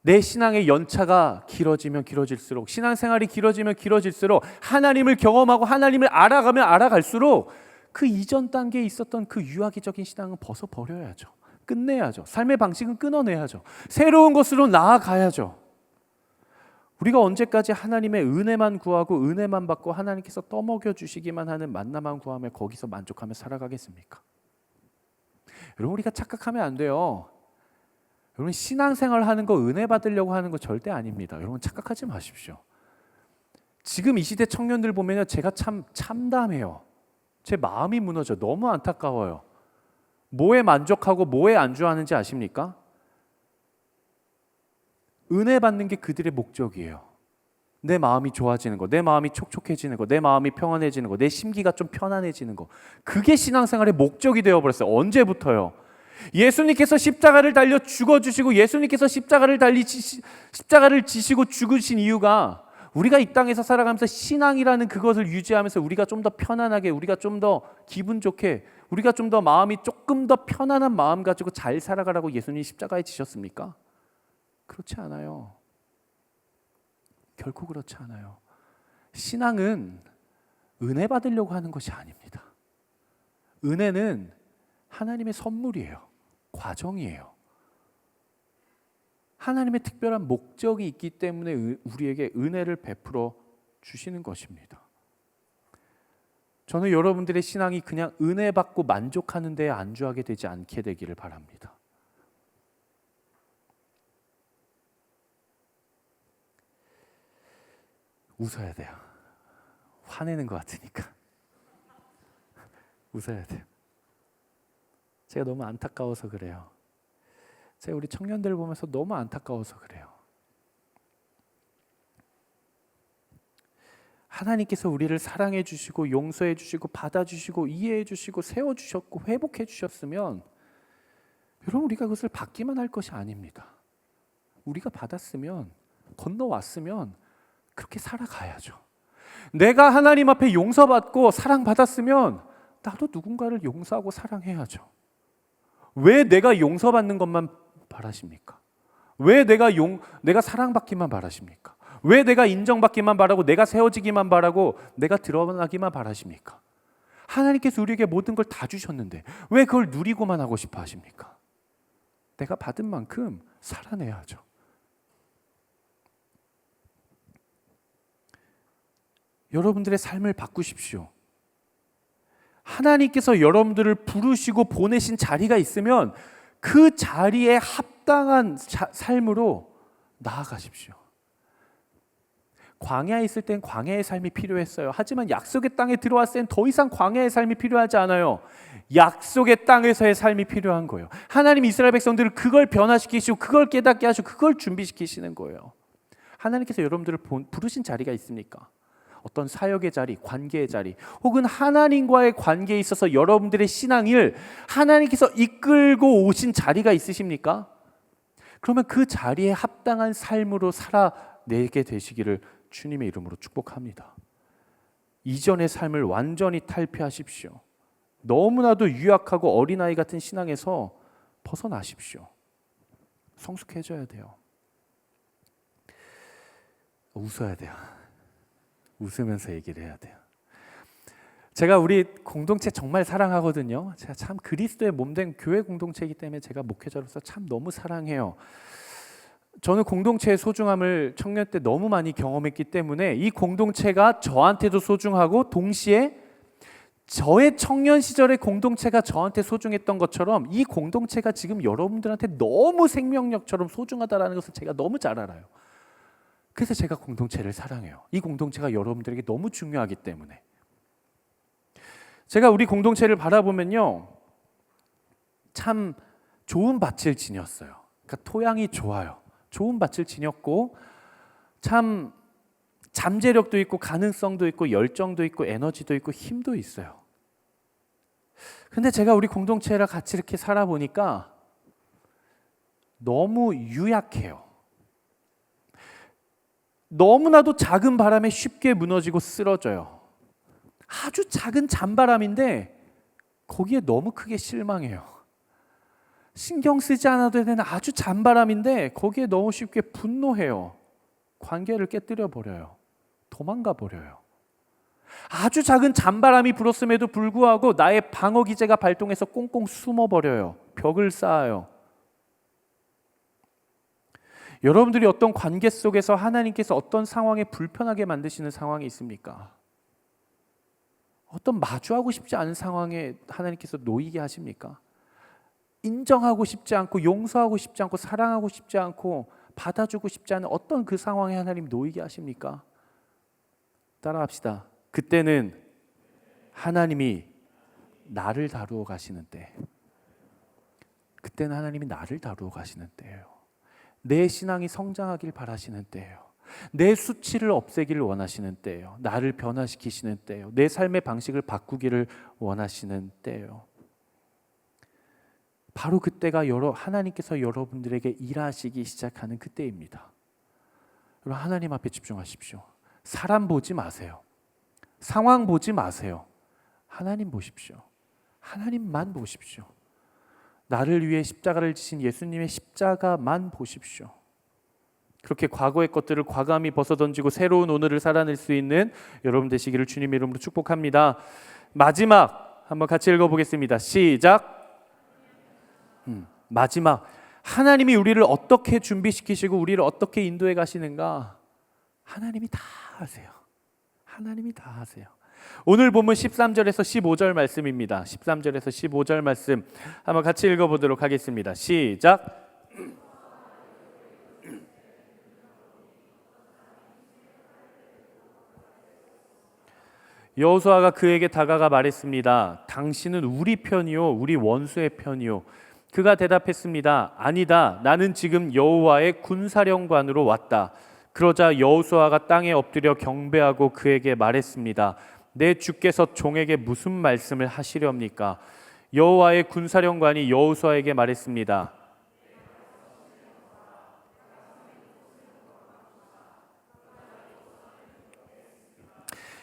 내 신앙의 연차가 길어지면 길어질수록 신앙생활이 길어지면 길어질수록 하나님을 경험하고 하나님을 알아가면 알아갈수록 그 이전 단계에 있었던 그 유아기적인 신앙은 벗어버려야죠. 끝내야죠. 삶의 방식은 끊어내야죠. 새로운 것으로 나아가야죠. 우리가 언제까지 하나님의 은혜만 구하고 은혜만 받고 하나님께서 떠먹여 주시기만 하는 만나만 구하며 거기서 만족하며 살아가겠습니까? 여러분 우리가 착각하면 안 돼요. 여러분 신앙생활 하는 거 은혜 받으려고 하는 거 절대 아닙니다. 여러분 착각하지 마십시오. 지금 이 시대 청년들 보면 제가 참 참담해요. 제 마음이 무너져. 너무 안타까워요. 뭐에 만족하고 뭐에 안주하는지 아십니까? 은혜 받는 게 그들의 목적이에요. 내 마음이 좋아지는 거, 내 마음이 촉촉해지는 거, 내 마음이 평안해지는 거, 내 심기가 좀 편안해지는 거. 그게 신앙생활의 목적이 되어버렸어요. 언제부터요? 예수님께서 십자가를 달려 죽어주시고 예수님께서 십자가를 지시고 죽으신 이유가 우리가 이 땅에서 살아가면서 신앙이라는 그것을 유지하면서 우리가 좀 더 편안하게, 우리가 좀 더 기분 좋게, 우리가 좀 더 마음이 조금 더 편안한 마음 가지고 잘 살아가라고 예수님이 십자가에 지셨습니까? 그렇지 않아요. 결코 그렇지 않아요. 신앙은 은혜 받으려고 하는 것이 아닙니다. 은혜는 하나님의 선물이에요. 과정이에요. 하나님의 특별한 목적이 있기 때문에 우리에게 은혜를 베풀어 주시는 것입니다. 저는 여러분들의 신앙이 그냥 은혜 받고 만족하는 데에 안주하게 되지 않게 되기를 바랍니다. 웃어야 돼요. 화내는 것 같으니까. 웃어야 돼요. 제가 너무 안타까워서 그래요. 제가 우리 청년들 보면서 너무 안타까워서 그래요. 하나님께서 우리를 사랑해 주시고 용서해 주시고 받아 주시고 이해해 주시고 세워 주셨고 회복해 주셨으면 여러분 우리가 그것을 받기만 할 것이 아닙니다. 우리가 받았으면 건너왔으면 그렇게 살아가야죠. 내가 하나님 앞에 용서받고 사랑받았으면 나도 누군가를 용서하고 사랑해야죠. 왜 내가 용서받는 것만 바라십니까? 왜 내가 사랑받기만 바라십니까? 왜 내가 인정받기만 바라고 내가 세워지기만 바라고 내가 드러나기만 바라십니까? 하나님께서 우리에게 모든 걸 다 주셨는데 왜 그걸 누리고만 하고 싶어 하십니까? 내가 받은 만큼 살아내야죠. 여러분들의 삶을 바꾸십시오. 하나님께서 여러분들을 부르시고 보내신 자리가 있으면 그 자리에 합당한 삶으로 나아가십시오. 광야에 있을 땐 광야의 삶이 필요했어요. 하지만 약속의 땅에 들어왔을 땐 더 이상 광야의 삶이 필요하지 않아요. 약속의 땅에서의 삶이 필요한 거예요. 하나님 이스라엘 백성들을 그걸 변화시키시고 그걸 깨닫게 하시고 그걸 준비시키시는 거예요. 하나님께서 여러분들을 부르신 자리가 있습니까? 어떤 사역의 자리, 관계의 자리, 혹은 하나님과의 관계에 있어서 여러분들의 신앙을 하나님께서 이끌고 오신 자리가 있으십니까? 그러면 그 자리에 합당한 삶으로 살아내게 되시기를 주님의 이름으로 축복합니다. 이전의 삶을 완전히 탈피하십시오. 너무나도 유약하고 어린아이 같은 신앙에서 벗어나십시오. 성숙해져야 돼요. 웃어야 돼요. 웃으면서 얘기를 해야 돼요. 제가 우리 공동체 정말 사랑하거든요. 제가 참 그리스도의 몸된 교회 공동체이기 때문에 제가 목회자로서 참 너무 사랑해요. 저는 공동체의 소중함을 청년 때 너무 많이 경험했기 때문에 이 공동체가 저한테도 소중하고 동시에 저의 청년 시절의 공동체가 저한테 소중했던 것처럼 이 공동체가 지금 여러분들한테 너무 생명력처럼 소중하다는 것을 제가 너무 잘 알아요. 그래서 제가 공동체를 사랑해요. 이 공동체가 여러분들에게 너무 중요하기 때문에. 제가 우리 공동체를 바라보면요, 참 좋은 밭을 지녔어요. 그러니까 토양이 좋아요. 좋은 밭을 지녔고 참 잠재력도 있고 가능성도 있고 열정도 있고 에너지도 있고 힘도 있어요. 근데 제가 우리 공동체랑 같이 이렇게 살아보니까 너무 유약해요. 너무나도 작은 바람에 쉽게 무너지고 쓰러져요. 아주 작은 잔바람인데 거기에 너무 크게 실망해요. 신경 쓰지 않아도 되는 아주 잔바람인데 거기에 너무 쉽게 분노해요. 관계를 깨뜨려 버려요. 도망가 버려요. 아주 작은 잔바람이 불었음에도 불구하고 나의 방어 기제가 발동해서 꽁꽁 숨어 버려요. 벽을 쌓아요. 여러분들이 어떤 관계 속에서 하나님께서 어떤 상황에 불편하게 만드시는 상황이 있습니까? 어떤 마주하고 싶지 않은 상황에 하나님께서 놓이게 하십니까? 인정하고 싶지 않고 용서하고 싶지 않고 사랑하고 싶지 않고 받아주고 싶지 않은 어떤 그 상황에 하나님 놓이게 하십니까? 따라합시다. 그때는 하나님이 나를 다루어 가시는 때. 그때는 하나님이 나를 다루어 가시는 때예요. 내 신앙이 성장하길 바라시는 때예요. 내 수치를 없애기를 원하시는 때예요. 나를 변화시키시는 때예요. 내 삶의 방식을 바꾸기를 원하시는 때예요. 바로 그때가 하나님께서 여러분들에게 일하시기 시작하는 그때입니다. 여러분, 하나님 앞에 집중하십시오. 사람 보지 마세요. 상황 보지 마세요. 하나님 보십시오. 하나님만 보십시오. 나를 위해 십자가를 지신 예수님의 십자가만 보십시오. 그렇게 과거의 것들을 과감히 벗어던지고 새로운 오늘을 살아낼 수 있는 여러분 되시기를 주님의 이름으로 축복합니다. 마지막 한번 같이 읽어보겠습니다. 시작. 마지막, 하나님이 우리를 어떻게 준비시키시고 우리를 어떻게 인도해 가시는가 하나님이 다 아세요. 하나님이 다 아세요. 오늘 본문 13절에서 15절 말씀입니다. 13절에서 15절 말씀 한번 같이 읽어보도록 하겠습니다. 시작. 여호수아가 그에게 다가가 말했습니다. 당신은 우리 편이요 우리 원수의 편이요. 그가 대답했습니다. 아니다. 나는 지금 여호와의 군사령관으로 왔다. 그러자 여호수아가 땅에 엎드려 경배하고 그에게 말했습니다. 내 주께서 종에게 무슨 말씀을 하시렵니까? 여호와의 군사령관이 여호수아에게 말했습니다.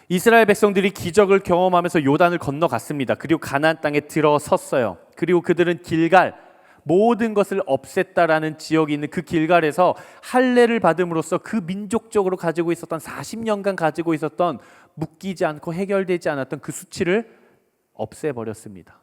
이스라엘 백성들이 기적을 경험하면서 요단을 건너갔습니다. 그리고 가나안 땅에 들어섰어요. 그리고 그들은 길갈, 모든 것을 없앴다라는 지역이 있는 그 길갈에서 할례를 받음으로써 그 민족적으로 가지고 있었던 40년간 가지고 있었던 묶이지 않고 해결되지 않았던 그 수치를 없애버렸습니다.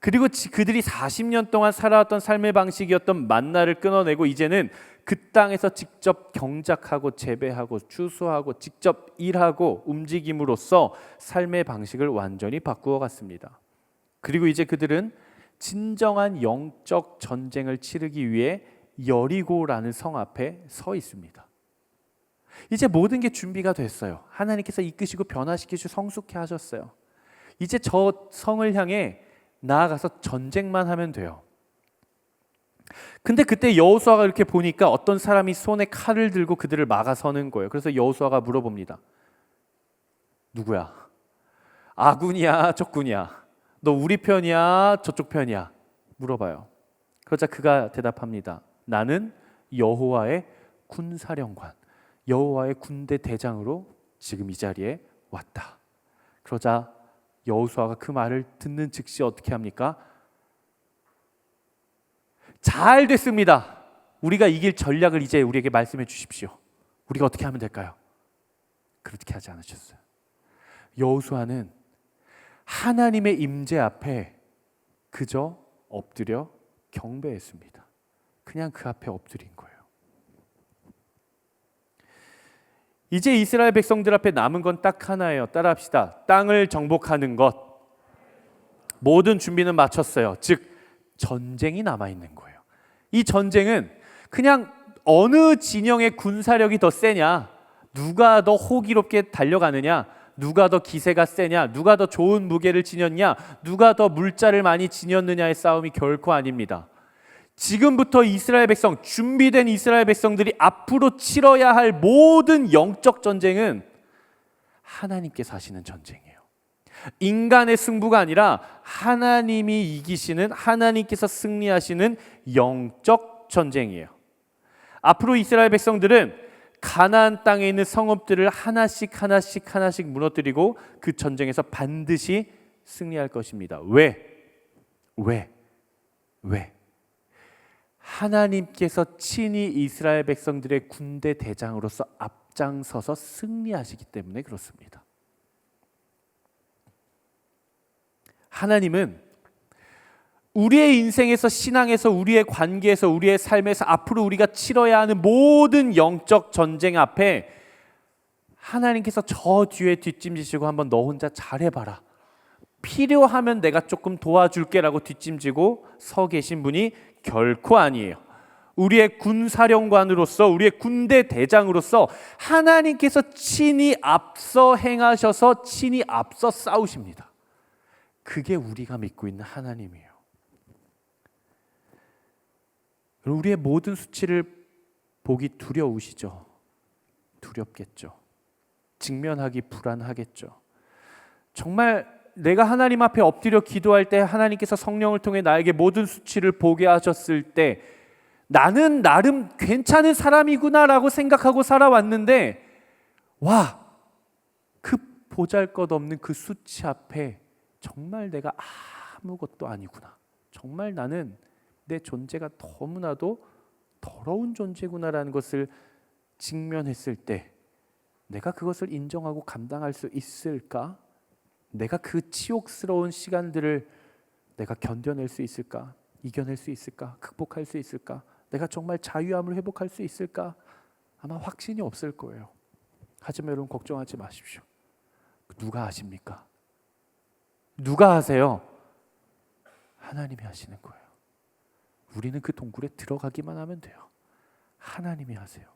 그리고 그들이 40년 동안 살아왔던 삶의 방식이었던 만나를 끊어내고 이제는 그 땅에서 직접 경작하고 재배하고 추수하고 직접 일하고 움직임으로써 삶의 방식을 완전히 바꾸어 갔습니다. 그리고 이제 그들은 진정한 영적 전쟁을 치르기 위해 여리고라는 성 앞에 서 있습니다. 이제 모든 게 준비가 됐어요. 하나님께서 이끄시고 변화시키시고 성숙해 하셨어요. 이제 저 성을 향해 나아가서 전쟁만 하면 돼요. 근데 그때 여호수아가 이렇게 보니까 어떤 사람이 손에 칼을 들고 그들을 막아서는 거예요. 그래서 여호수아가 물어봅니다. 누구야? 아군이야? 적군이야? 너 우리 편이야? 저쪽 편이야? 물어봐요. 그러자 그가 대답합니다. 나는 여호와의 군사령관, 여호와의 군대 대장으로 지금 이 자리에 왔다. 그러자 여호수아가 그 말을 듣는 즉시 어떻게 합니까? 잘 됐습니다. 우리가 이길 전략을 이제 우리에게 말씀해 주십시오. 우리가 어떻게 하면 될까요? 그렇게 하지 않으셨어요. 여호수아는 하나님의 임재 앞에 그저 엎드려 경배했습니다. 그냥 그 앞에 엎드린 거예요. 이제 이스라엘 백성들 앞에 남은 건 딱 하나예요. 따라합시다. 땅을 정복하는 것. 모든 준비는 마쳤어요. 즉 전쟁이 남아있는 거예요. 이 전쟁은 그냥 어느 진영의 군사력이 더 세냐, 누가 더 호기롭게 달려가느냐, 누가 더 기세가 세냐, 누가 더 좋은 무게를 지녔냐, 누가 더 물자를 많이 지녔느냐의 싸움이 결코 아닙니다. 지금부터 이스라엘 백성, 준비된 이스라엘 백성들이 앞으로 치러야 할 모든 영적 전쟁은 하나님께서 하시는 전쟁이에요. 인간의 승부가 아니라 하나님이 이기시는, 하나님께서 승리하시는 영적 전쟁이에요. 앞으로 이스라엘 백성들은 가나안 땅에 있는 성읍들을 하나씩 무너뜨리고 그 전쟁에서 반드시 승리할 것입니다. 왜? 하나님께서 친히 이스라엘 백성들의 군대 대장으로서 앞장서서 승리하시기 때문에 그렇습니다. 하나님은 우리의 인생에서, 신앙에서, 우리의 관계에서, 우리의 삶에서 앞으로 우리가 치러야 하는 모든 영적 전쟁 앞에 하나님께서 저 뒤에 뒷짐지시고 한번 너 혼자 잘해봐라, 필요하면 내가 조금 도와줄게라고 뒷짐지고 서 계신 분이 결코 아니에요. 우리의 군사령관으로서, 우리의 군대 대장으로서 하나님께서 친히 앞서 행하셔서 친히 앞서 싸우십니다. 그게 우리가 믿고 있는 하나님이에요. 우리의 모든 수치를 보기 두려우시죠? 두렵겠죠. 직면하기 불안하겠죠. 정말 내가 하나님 앞에 엎드려 기도할 때 하나님께서 성령을 통해 나에게 모든 수치를 보게 하셨을 때 나는 나름 괜찮은 사람이구나라고 생각하고 살아왔는데, 와, 그 보잘것없는 그 수치 앞에 정말 내가 아무것도 아니구나, 정말 나는 내 존재가 너무나도 더러운 존재구나라는 것을 직면했을 때 내가 그것을 인정하고 감당할 수 있을까? 내가 그 치욕스러운 시간들을 내가 견뎌낼 수 있을까? 이겨낼 수 있을까? 극복할 수 있을까? 내가 정말 자유함을 회복할 수 있을까? 아마 확신이 없을 거예요. 하지만 여러분, 걱정하지 마십시오. 누가 하십니까? 누가 하세요? 하나님이 하시는 거예요. 우리는 그 동굴에 들어가기만 하면 돼요. 하나님이 하세요.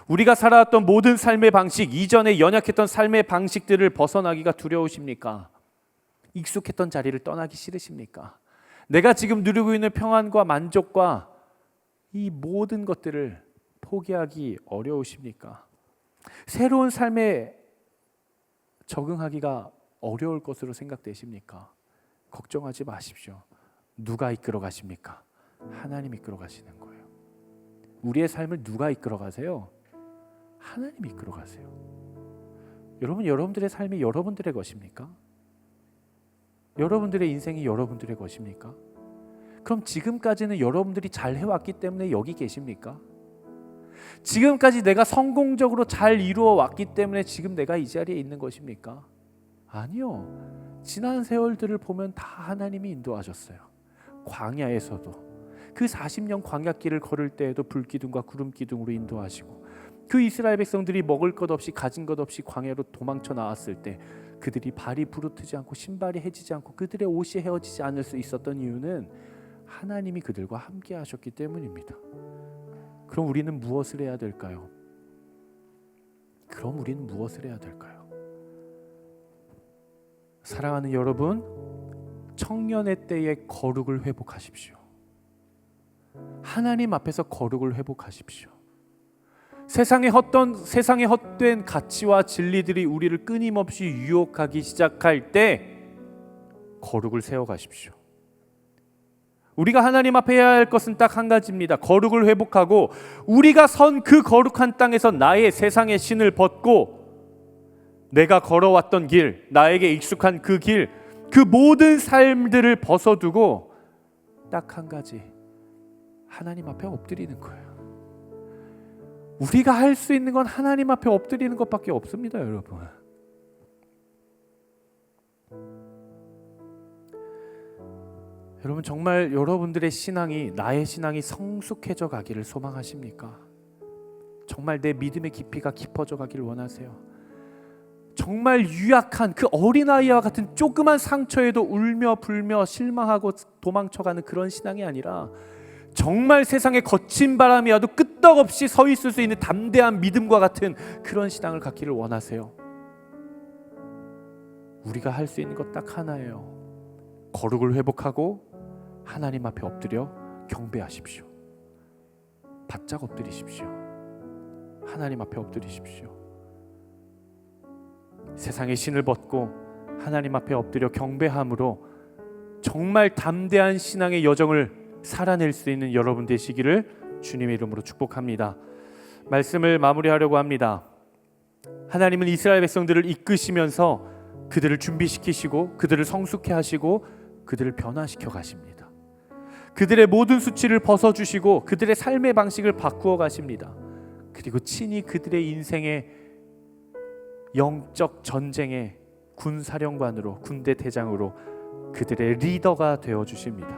우리가 살아왔던 모든 삶의 방식, 이전에 연약했던 삶의 방식들을 벗어나기가 두려우십니까? 익숙했던 자리를 떠나기 싫으십니까? 내가 지금 누리고 있는 평안과 만족과 이 모든 것들을 포기하기 어려우십니까? 새로운 삶에 적응하기가 어려울 것으로 생각되십니까? 걱정하지 마십시오. 누가 이끌어 가십니까? 하나님이 이끌어 가시는 거예요. 우리의 삶을 누가 이끌어 가세요? 하나님이 이끌어 가세요. 여러분, 여러분들의 삶이 여러분들의 것입니까? 여러분들의 인생이 여러분들의 것입니까? 그럼 지금까지는 여러분들이 잘 해왔기 때문에 여기 계십니까? 지금까지 내가 성공적으로 잘 이루어 왔기 때문에 지금 내가 이 자리에 있는 것입니까? 아니요. 지난 세월들을 보면 다 하나님이 인도하셨어요. 광야에서도 그 40년 광야길을 걸을 때에도 불기둥과 구름기둥으로 인도하시고, 그 이스라엘 백성들이 먹을 것 없이 가진 것 없이 광야로 도망쳐 나왔을 때 그들이 발이 부르트지 않고 신발이 해지지 않고 그들의 옷이 헤어지지 않을 수 있었던 이유는 하나님이 그들과 함께 하셨기 때문입니다. 그럼 우리는 무엇을 해야 될까요? 사랑하는 여러분, 청년의 때의 거룩을 회복하십시오. 하나님 앞에서 거룩을 회복하십시오. 세상의 헛된 가치와 진리들이 우리를 끊임없이 유혹하기 시작할 때 거룩을 세워가십시오. 우리가 하나님 앞에 해야 할 것은 딱 한 가지입니다. 거룩을 회복하고 우리가 선 그 거룩한 땅에서 나의 세상의 신을 벗고 내가 걸어왔던 길, 나에게 익숙한 그 길, 그 모든 삶들을 벗어두고 딱 한 가지, 하나님 앞에 엎드리는 거예요. 우리가 할 수 있는 건 하나님 앞에 엎드리는 것밖에 없습니다, 여러분. 여러분, 정말 여러분들의 신앙이, 나의 신앙이 성숙해져 가기를 소망하십니까? 정말 내 믿음의 깊이가 깊어져 가기를 원하세요? 정말 유약한 그 어린아이와 같은 조그만 상처에도 울며 불며 실망하고 도망쳐가는 그런 신앙이 아니라 정말 세상에 거친 바람이 와도 끄떡없이 서 있을 수 있는 담대한 믿음과 같은 그런 신앙을 갖기를 원하세요? 우리가 할 수 있는 것 딱 하나예요. 거룩을 회복하고 하나님 앞에 엎드려 경배하십시오. 바짝 엎드리십시오. 하나님 앞에 엎드리십시오. 세상의 신을 벗고 하나님 앞에 엎드려 경배함으로 정말 담대한 신앙의 여정을 살아낼 수 있는 여러분 되시기를 주님의 이름으로 축복합니다. 말씀을 마무리하려고 합니다. 하나님은 이스라엘 백성들을 이끄시면서 그들을 준비시키시고 그들을 성숙해 하시고 그들을 변화시켜 가십니다. 그들의 모든 수치를 벗어주시고 그들의 삶의 방식을 바꾸어 가십니다. 그리고 친히 그들의 인생의 영적 전쟁의 군사령관으로, 군대 대장으로 그들의 리더가 되어주십니다.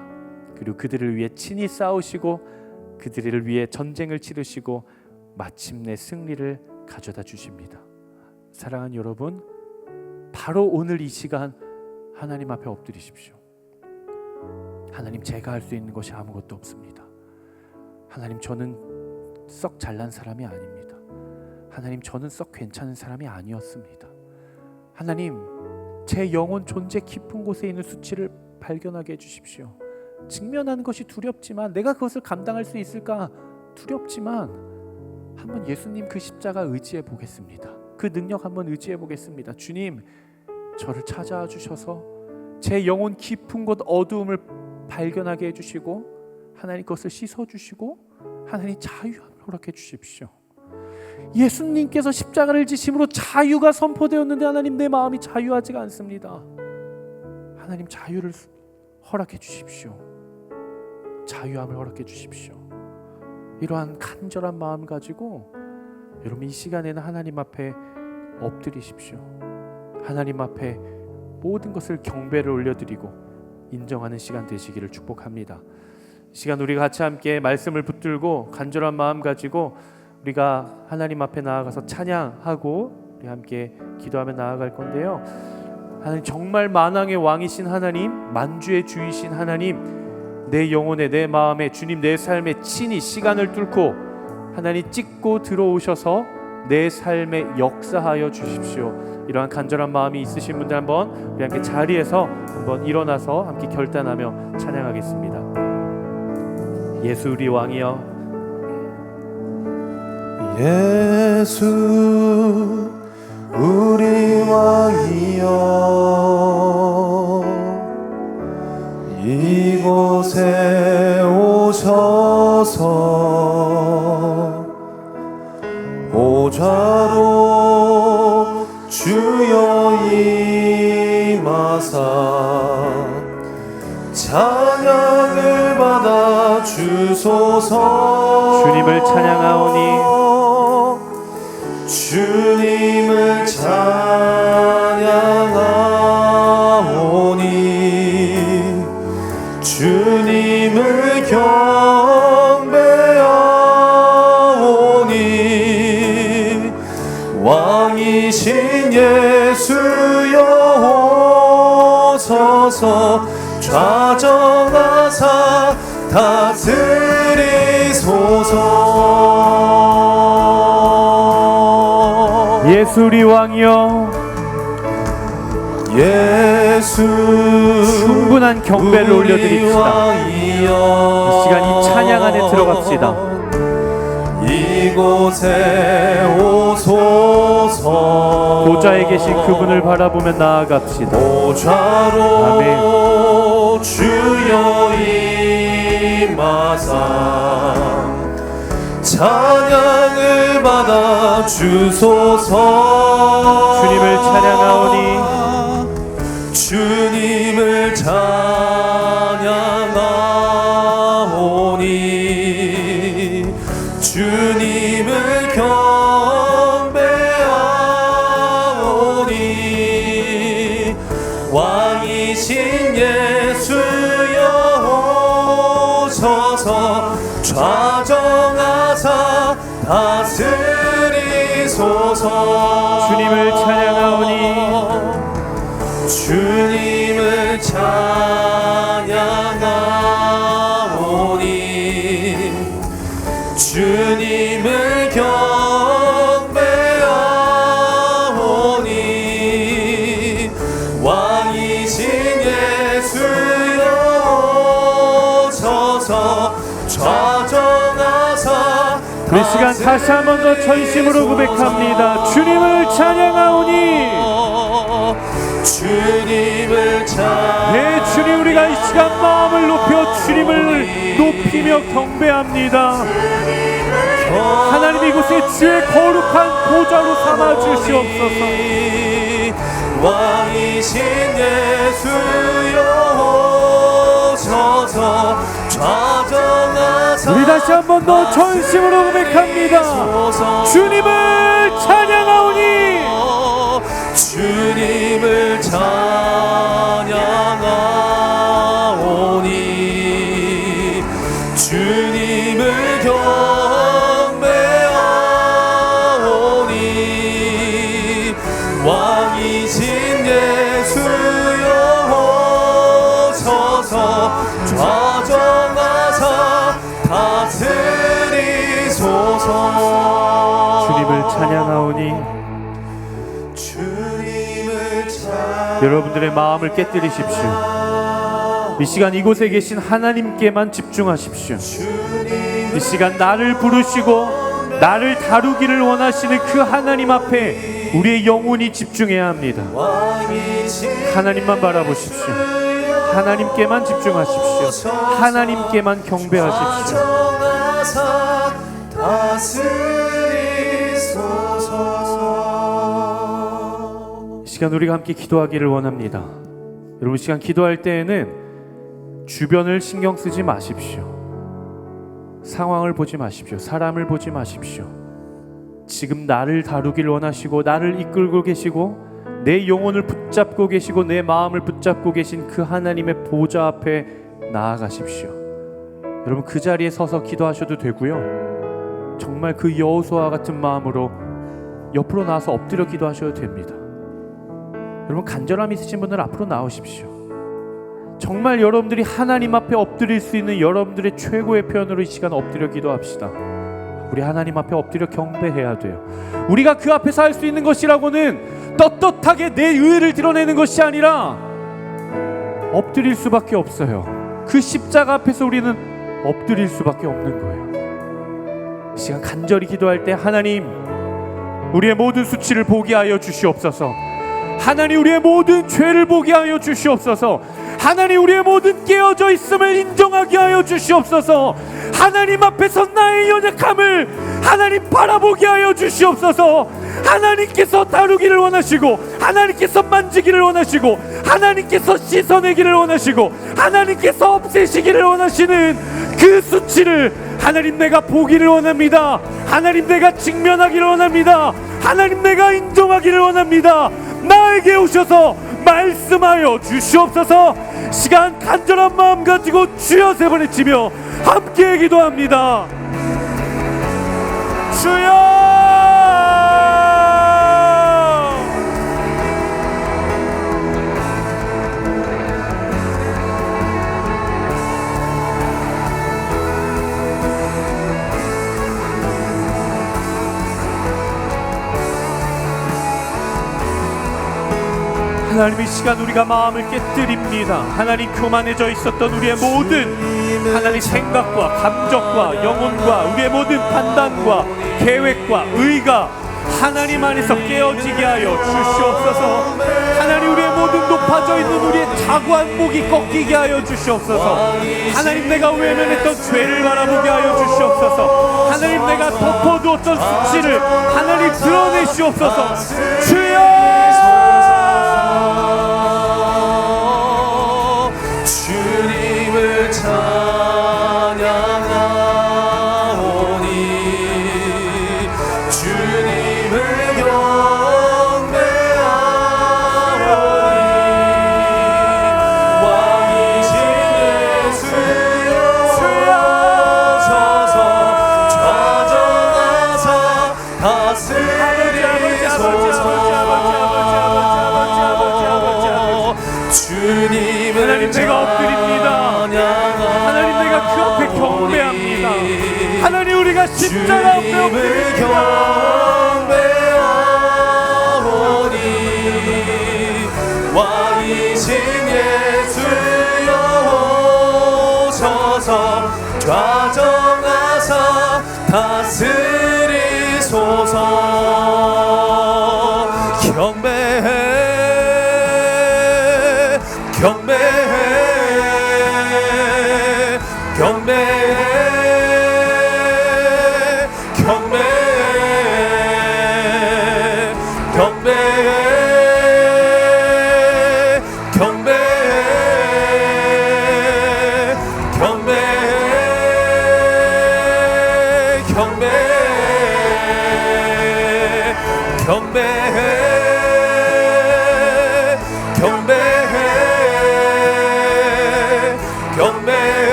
그리고 그들을 위해 친히 싸우시고 그들을 위해 전쟁을 치르시고 마침내 승리를 가져다 주십니다. 사랑하는 여러분, 바로 오늘 이 시간 하나님 앞에 엎드리십시오. 하나님, 제가 할 수 있는 것이 아무것도 없습니다. 하나님, 저는 썩 잘난 사람이 아닙니다. 하나님, 저는 썩 괜찮은 사람이 아니었습니다. 하나님, 제 영혼 존재 깊은 곳에 있는 수치를 발견하게 해주십시오. 직면하는 것이 두렵지만, 내가 그것을 감당할 수 있을까 두렵지만, 한번 예수님 그 십자가 의지해 보겠습니다. 그 능력 한번 의지해 보겠습니다. 주님, 저를 찾아와 주셔서 제 영혼 깊은 곳 어두움을 발견하게 해주시고 하나님 그것을 씻어주시고 하나님 자유함을 허락해 주십시오. 예수님께서 십자가를 지심으로 자유가 선포되었는데 하나님, 내 마음이 자유하지가 않습니다. 하나님, 자유를 허락해 주십시오. 자유함을 허락해 주십시오. 이러한 간절한 마음 가지고 여러분 이 시간에는 하나님 앞에 엎드리십시오. 하나님 앞에 모든 것을 경배를 올려드리고 인정하는 시간 되시기를 축복합니다. 이 시간 우리가 같이 함께 말씀을 붙들고 간절한 마음 가지고 우리가 하나님 앞에 나아가서 찬양하고 우리 함께 기도하며 나아갈 건데요. 하나님, 정말 만왕의 왕이신 하나님, 만주의 주이신 하나님, 내 영혼에, 내 마음에, 주님 내 삶에 친히 시간을 뚫고 하나님 찍고 들어오셔서 내 삶에 역사하여 주십시오. 이러한 간절한 마음이 있으신 분들 한번 우리 함께 자리에서 한번 일어나서 함께 결단하며 찬양하겠습니다. 예수 우리 왕이여, 예수 우리 왕이여, 이곳에 오셔서 보좌로 주여 임하사 찬양을 받아 주소서. 주님을 찬양하오니, 주님을 찬양하오니, 주님을 경배하오니, 왕이신 예수여 오소서. 좌정하사 다스리소서. 예수 우리 왕이여, 예수 충분한 경배를 올려드립시다. 이 시간 이 찬양 안에 들어갑시다. 이곳에 오소서. 보좌에 계신 그분을 바라보며 나아갑시다. 보좌로 아멘. 주여 임하사 찬양을 받아 주소서. 주님을 찬양하오니, 주님을 찬양하오니, 주님을 경배하오니, 왕이신 예수여 오셔서 좌정하사 다스리소서. 주님을 찬양하오니, 주님을 찬양하오니, 주님을 경배하오니, 예수여 오셔서 좌정하사 이 시간 다시 한 번 더 전심으로 고백합니다. 주님을 찬양하오니 주님을 네 주님, 우리가 이 시간 마음을 높여 주님을 높이며 경배합니다. 하나님, 이곳에 주의 거룩한 보좌로 삼아 주시옵소서. 왕이신 예수여 오셔서 좌정하사 우리 다시 한 번 더 전심으로 고백합니다. 주님을 찬양하오니 주님을 찬양하오니 주님을 경배하오니 왕이신 예수여 오셔서 좌정하사 다스리소서. 주님을 찬양하오니 여러분들의 마음을 깨뜨리십시오. 이 시간 이곳에 계신 하나님께만 집중하십시오. 이 시간 나를 부르시고 나를 다루기를 원하시는 그 하나님 앞에 우리의 영혼이 집중해야 합니다. 하나님만 바라보십시오. 하나님께만 집중하십시오. 하나님께만 경배하십시오. 이 시간 우리가 함께 기도하기를 원합니다. 여러분, 시간 기도할 때에는 주변을 신경 쓰지 마십시오. 상황을 보지 마십시오. 사람을 보지 마십시오. 지금 나를 다루길 원하시고 나를 이끌고 계시고 내 영혼을 붙잡고 계시고 내 마음을 붙잡고 계신 그 하나님의 보좌 앞에 나아가십시오. 여러분, 그 자리에 서서 기도하셔도 되고요, 정말 그 여호수아와 같은 마음으로 옆으로 나와서 엎드려 기도하셔도 됩니다. 여러분, 간절함 있으신 분들 앞으로 나오십시오. 정말 여러분들이 하나님 앞에 엎드릴 수 있는 여러분들의 최고의 표현으로 이 시간 엎드려 기도합시다. 우리 하나님 앞에 엎드려 경배해야 돼요. 우리가 그 앞에서 할 수 있는 것이라고는 떳떳하게 내 의를 드러내는 것이 아니라 엎드릴 수밖에 없어요. 그 십자가 앞에서 우리는 엎드릴 수밖에 없는 거예요. 이 시간 간절히 기도할 때, 하나님, 우리의 모든 수치를 보게 하여 주시옵소서. 하나님, 우리의 모든 죄를 보게 하여 주시옵소서. 하나님, 우리의 모든 깨어져 있음을 인정하게 하여 주시옵소서. 하나님 앞에서 나의 연약함을 하나님 바라보게 하여 주시옵소서. 하나님께서 다루기를 원하시고 하나님께서 만지기를 원하시고 하나님께서 씻어내기를 원하시고 하나님께서 없애시기를 원하시는 그 수치를 하나님, 내가 보기를 원합니다. 하나님, 내가 직면하기를 원합니다. 하나님, 내가 인정하기를 원합니다. 나에게 오셔서 말씀하여 주시옵소서. 시간 간절한 마음 가지고 주여 세 번 외치며 함께 기도합니다. 주여! 하나님, 이 시간 우리가 마음을 깨뜨립니다. 하나님, 교만해져 있었던 우리의 모든 하나님 생각과 감정과 영혼과 우리의 모든 판단과 계획과 의가 하나님 안에서 깨어지게 하여 주시옵소서. 하나님, 우리의 모든 높아져 있는 우리의 자고한 목이 꺾이게 하여 주시옵소서. 하나님, 내가 외면했던 죄를 바라보게 하여 주시옵소서. 하나님, 내가 덮어두었던 수치를 하나님 드러내시옵소서. 주여! 주님을 찬양하오니 주님을 경배하오니 왕이신 예수여 오셔서 좌정하사 다스리소서. 주님을 하나님, 내가 엎드립니다. 하나님, 내가 그 앞에 경배합니다. 하나님, 우리가 십자가 앞에 엎드립니다. 경배하오니 왕이신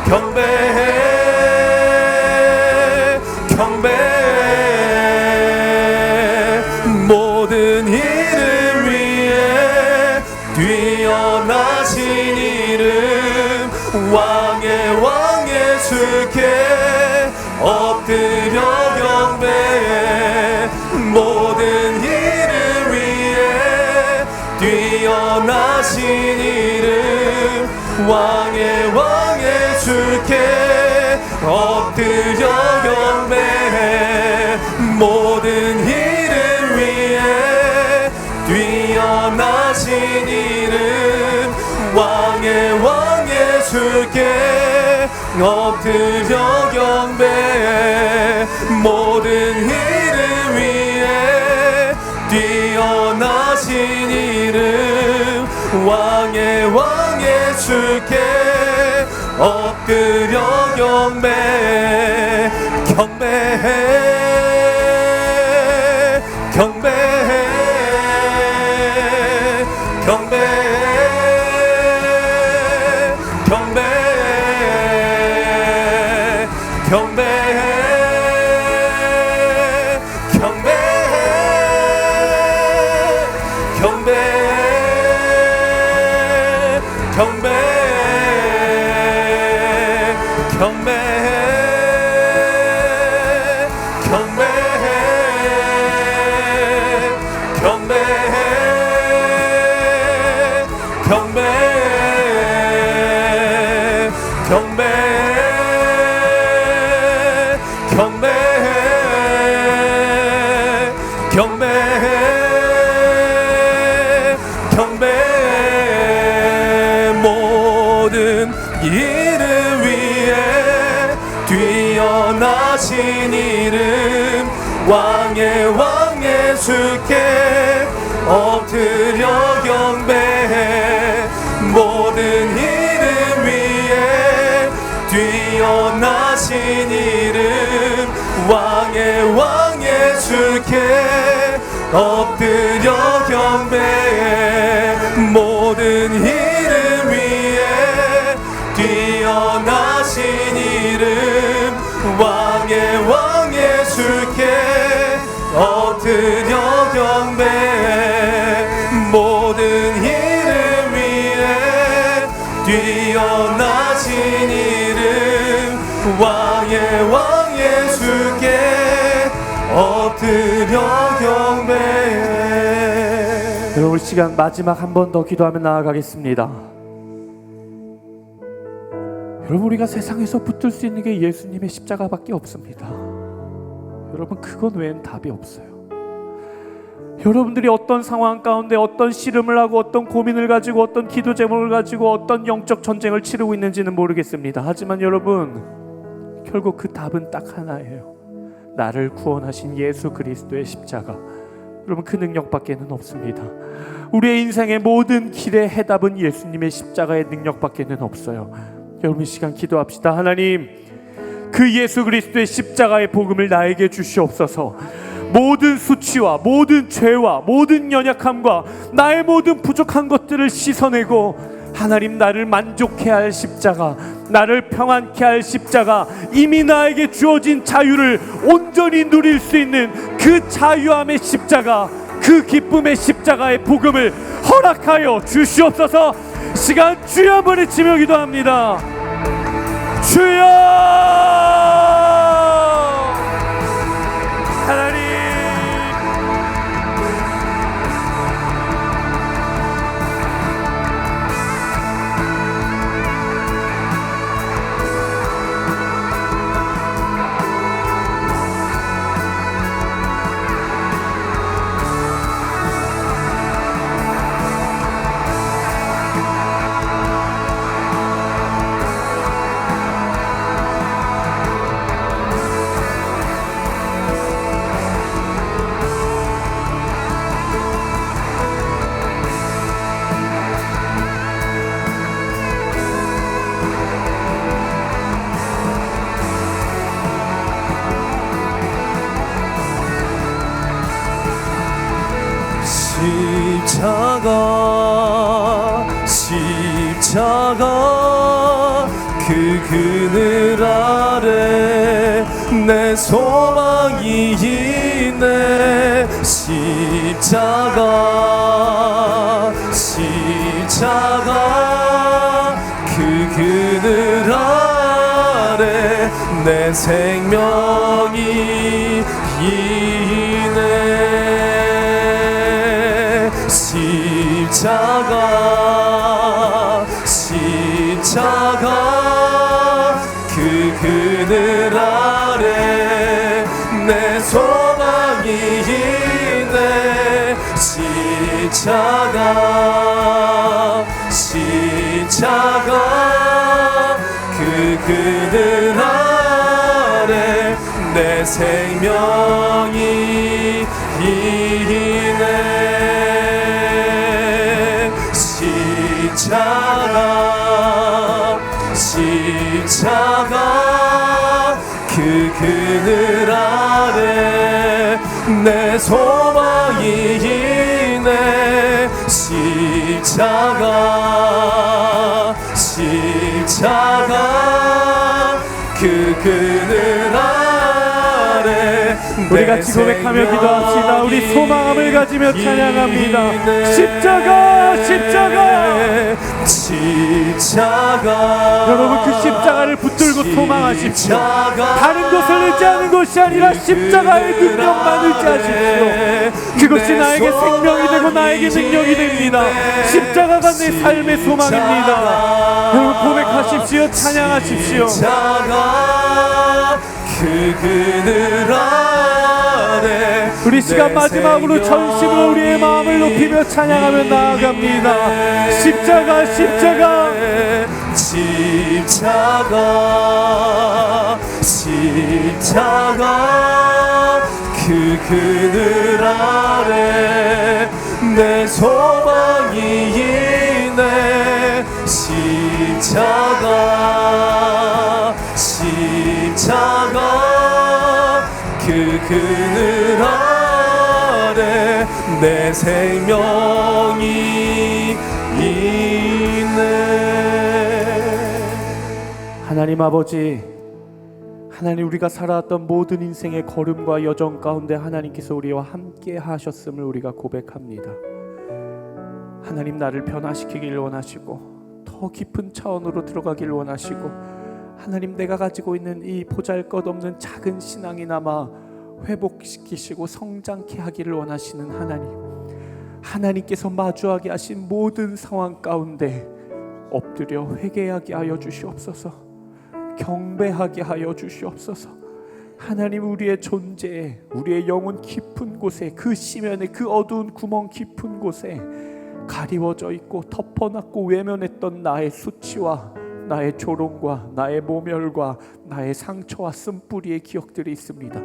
경배해 경배해 모든 일을 위해 뛰어나신 이름 왕의 왕 예수께 엎드려 경배해 모든 일을 위해 뛰어나신 이름 왕의 왕 예수께 엎드려 경배해 모든 일을 위해 뛰어나신 이름 왕의 왕 예수께 엎드려 경배해 모든 일을 위해 뛰어나신 이름 왕의 왕 예수께 엎드려 경배해 경배해 경배해 경배해 경배해 경배해 경배해 경배해 경배해 경배해 경배해 경배해 경배해 경배해 경배해 경배해 모든 일을 위해 뛰어나신 이름 왕의 왕 예수께 엎드려 경배해 모든 일을 위해 뛰어나신 이름 왕의 왕 예수께 엎드려 경배해 모든 일을 위해 뛰어나신 이름 왕의 왕 예수께 엎드려 경배해 모든 일을 위해 뛰어나신 이름 왕의 왕 예수께 엎드려 경배해. 여러분 우리 시간 마지막 한 번 더 기도하며 나아가겠습니다. 여러분 우리가 세상에서 붙들 수 있는 게 예수님의 십자가밖에 없습니다. 여러분 그것 외엔 답이 없어요. 여러분들이 어떤 상황 가운데 어떤 씨름을 하고 어떤 고민을 가지고 어떤 기도 제목을 가지고 어떤 영적 전쟁을 치르고 있는지는 모르겠습니다. 하지만 여러분 결국 그 답은 딱 하나예요. 나를 구원하신 예수 그리스도의 십자가. 여러분 그 능력밖에는 없습니다. 우리의 인생의 모든 길의 해답은 예수님의 십자가의 능력밖에는 없어요. 여러분 이 시간 기도합시다. 하나님 그 예수 그리스도의 십자가의 복음을 나에게 주시옵소서. 모든 수치와 모든 죄와 모든 연약함과 나의 모든 부족한 것들을 씻어내고 하나님 나를 만족해 할 십자가, 나를 평안케 할 십자가, 이미 나에게 주어진 자유를 온전히 누릴 수 있는 그 자유함의 십자가, 그 기쁨의 십자가의 복음을 허락하여 주시옵소서. 시간 주여 한번 외치며 기도합니다. 주여 하나님 그 그늘 아래 내 소망이 있네. 십자가 그 그늘 아래 내 생명이 있네. 십자가 그 그늘 아래 내 소망이 있네. 십자가 그 그늘 아래 내 생명이 있네. 십자가 그 그늘 아래 내 소망이 있네. 십자가 그 그늘 아래 우리 같이 고백하며 기도합시다. 우리 소망함을 가지며 찬양합니다. 십자가 여러분, 그 십자가를 붙들고 소망하십시오. 다른 것을 의지하는 것이 아니라 십자가의 능력만 의지하십시오. 그것이 나에게 생명이 되고 나에게 능력이 됩니다. 십자가가 내 삶의 소망입니다. 여러분, 고백하십시오. 찬양하십시오. 그 그늘 아래 우리 시간 마지막으로 전심으로 우리의 마음을 높이며 찬양하며 나아갑니다. 십자가 그 그늘 아래 내 소망이 있네. 십자가 그 그늘 아래 내 생명이 있네. 하나님 아버지, 하나님, 우리가 살아왔던 모든 인생의 걸음과 여정 가운데 하나님께서 우리와 함께 하셨음을 우리가 고백합니다. 하나님, 나를 변화시키길 원하시고 더 깊은 차원으로 들어가길 원하시고, 하나님, 내가 가지고 있는 이 보잘것없는 작은 신앙이나마 회복시키시고 성장케 하기를 원하시는 하나님, 하나님께서 마주하게 하신 모든 상황 가운데 엎드려 회개하게 하여 주시옵소서. 경배하게 하여 주시옵소서. 하나님, 우리의 존재에, 우리의 영혼 깊은 곳에, 그 시면에, 그 어두운 구멍 깊은 곳에 가리워져 있고 덮어놨고 외면했던 나의 수치와 나의 조롱과 나의 모멸과 나의 상처와 쓴뿌리의 기억들이 있습니다.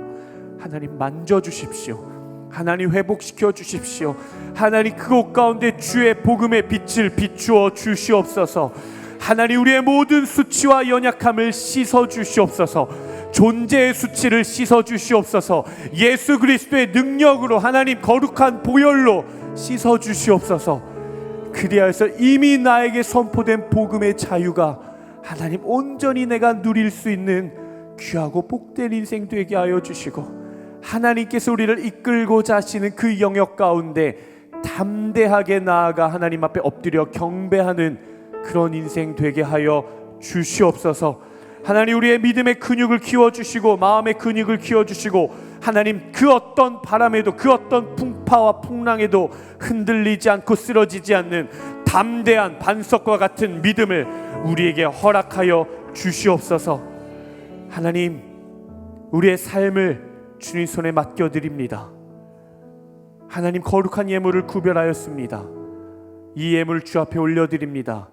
하나님, 만져주십시오. 하나님, 회복시켜 주십시오. 하나님, 그곳 가운데 주의 복음의 빛을 비추어 주시옵소서. 하나님, 우리의 모든 수치와 연약함을 씻어 주시옵소서. 존재의 수치를 씻어 주시옵소서. 예수 그리스도의 능력으로, 하나님 거룩한 보혈로 씻어 주시옵소서. 그리하여서 이미 나에게 선포된 복음의 자유가 하나님 온전히 내가 누릴 수 있는 귀하고 복된 인생 되게 하여 주시고, 하나님께서 우리를 이끌고자 하시는 그 영역 가운데 담대하게 나아가 하나님 앞에 엎드려 경배하는 그런 인생 되게 하여 주시옵소서. 하나님, 우리의 믿음의 근육을 키워주시고 마음의 근육을 키워주시고, 하나님, 그 어떤 바람에도 그 어떤 풍파와 풍랑에도 흔들리지 않고 쓰러지지 않는 담대한 반석과 같은 믿음을 우리에게 허락하여 주시옵소서. 하나님, 우리의 삶을 주님 손에 맡겨드립니다. 하나님, 거룩한 예물을 구별하였습니다. 이 예물 주 앞에 올려드립니다.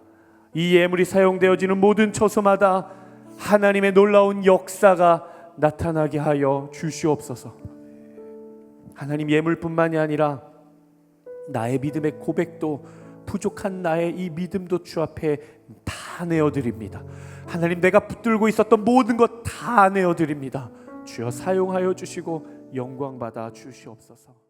이 예물이 사용되어지는 모든 처소마다 하나님의 놀라운 역사가 나타나게 하여 주시옵소서. 하나님, 예물뿐만이 아니라 나의 믿음의 고백도, 부족한 나의 이 믿음도 주 앞에 다 내어드립니다. 하나님, 내가 붙들고 있었던 모든 것 다 내어드립니다. 주여, 사용하여 주시고 영광 받아 주시옵소서.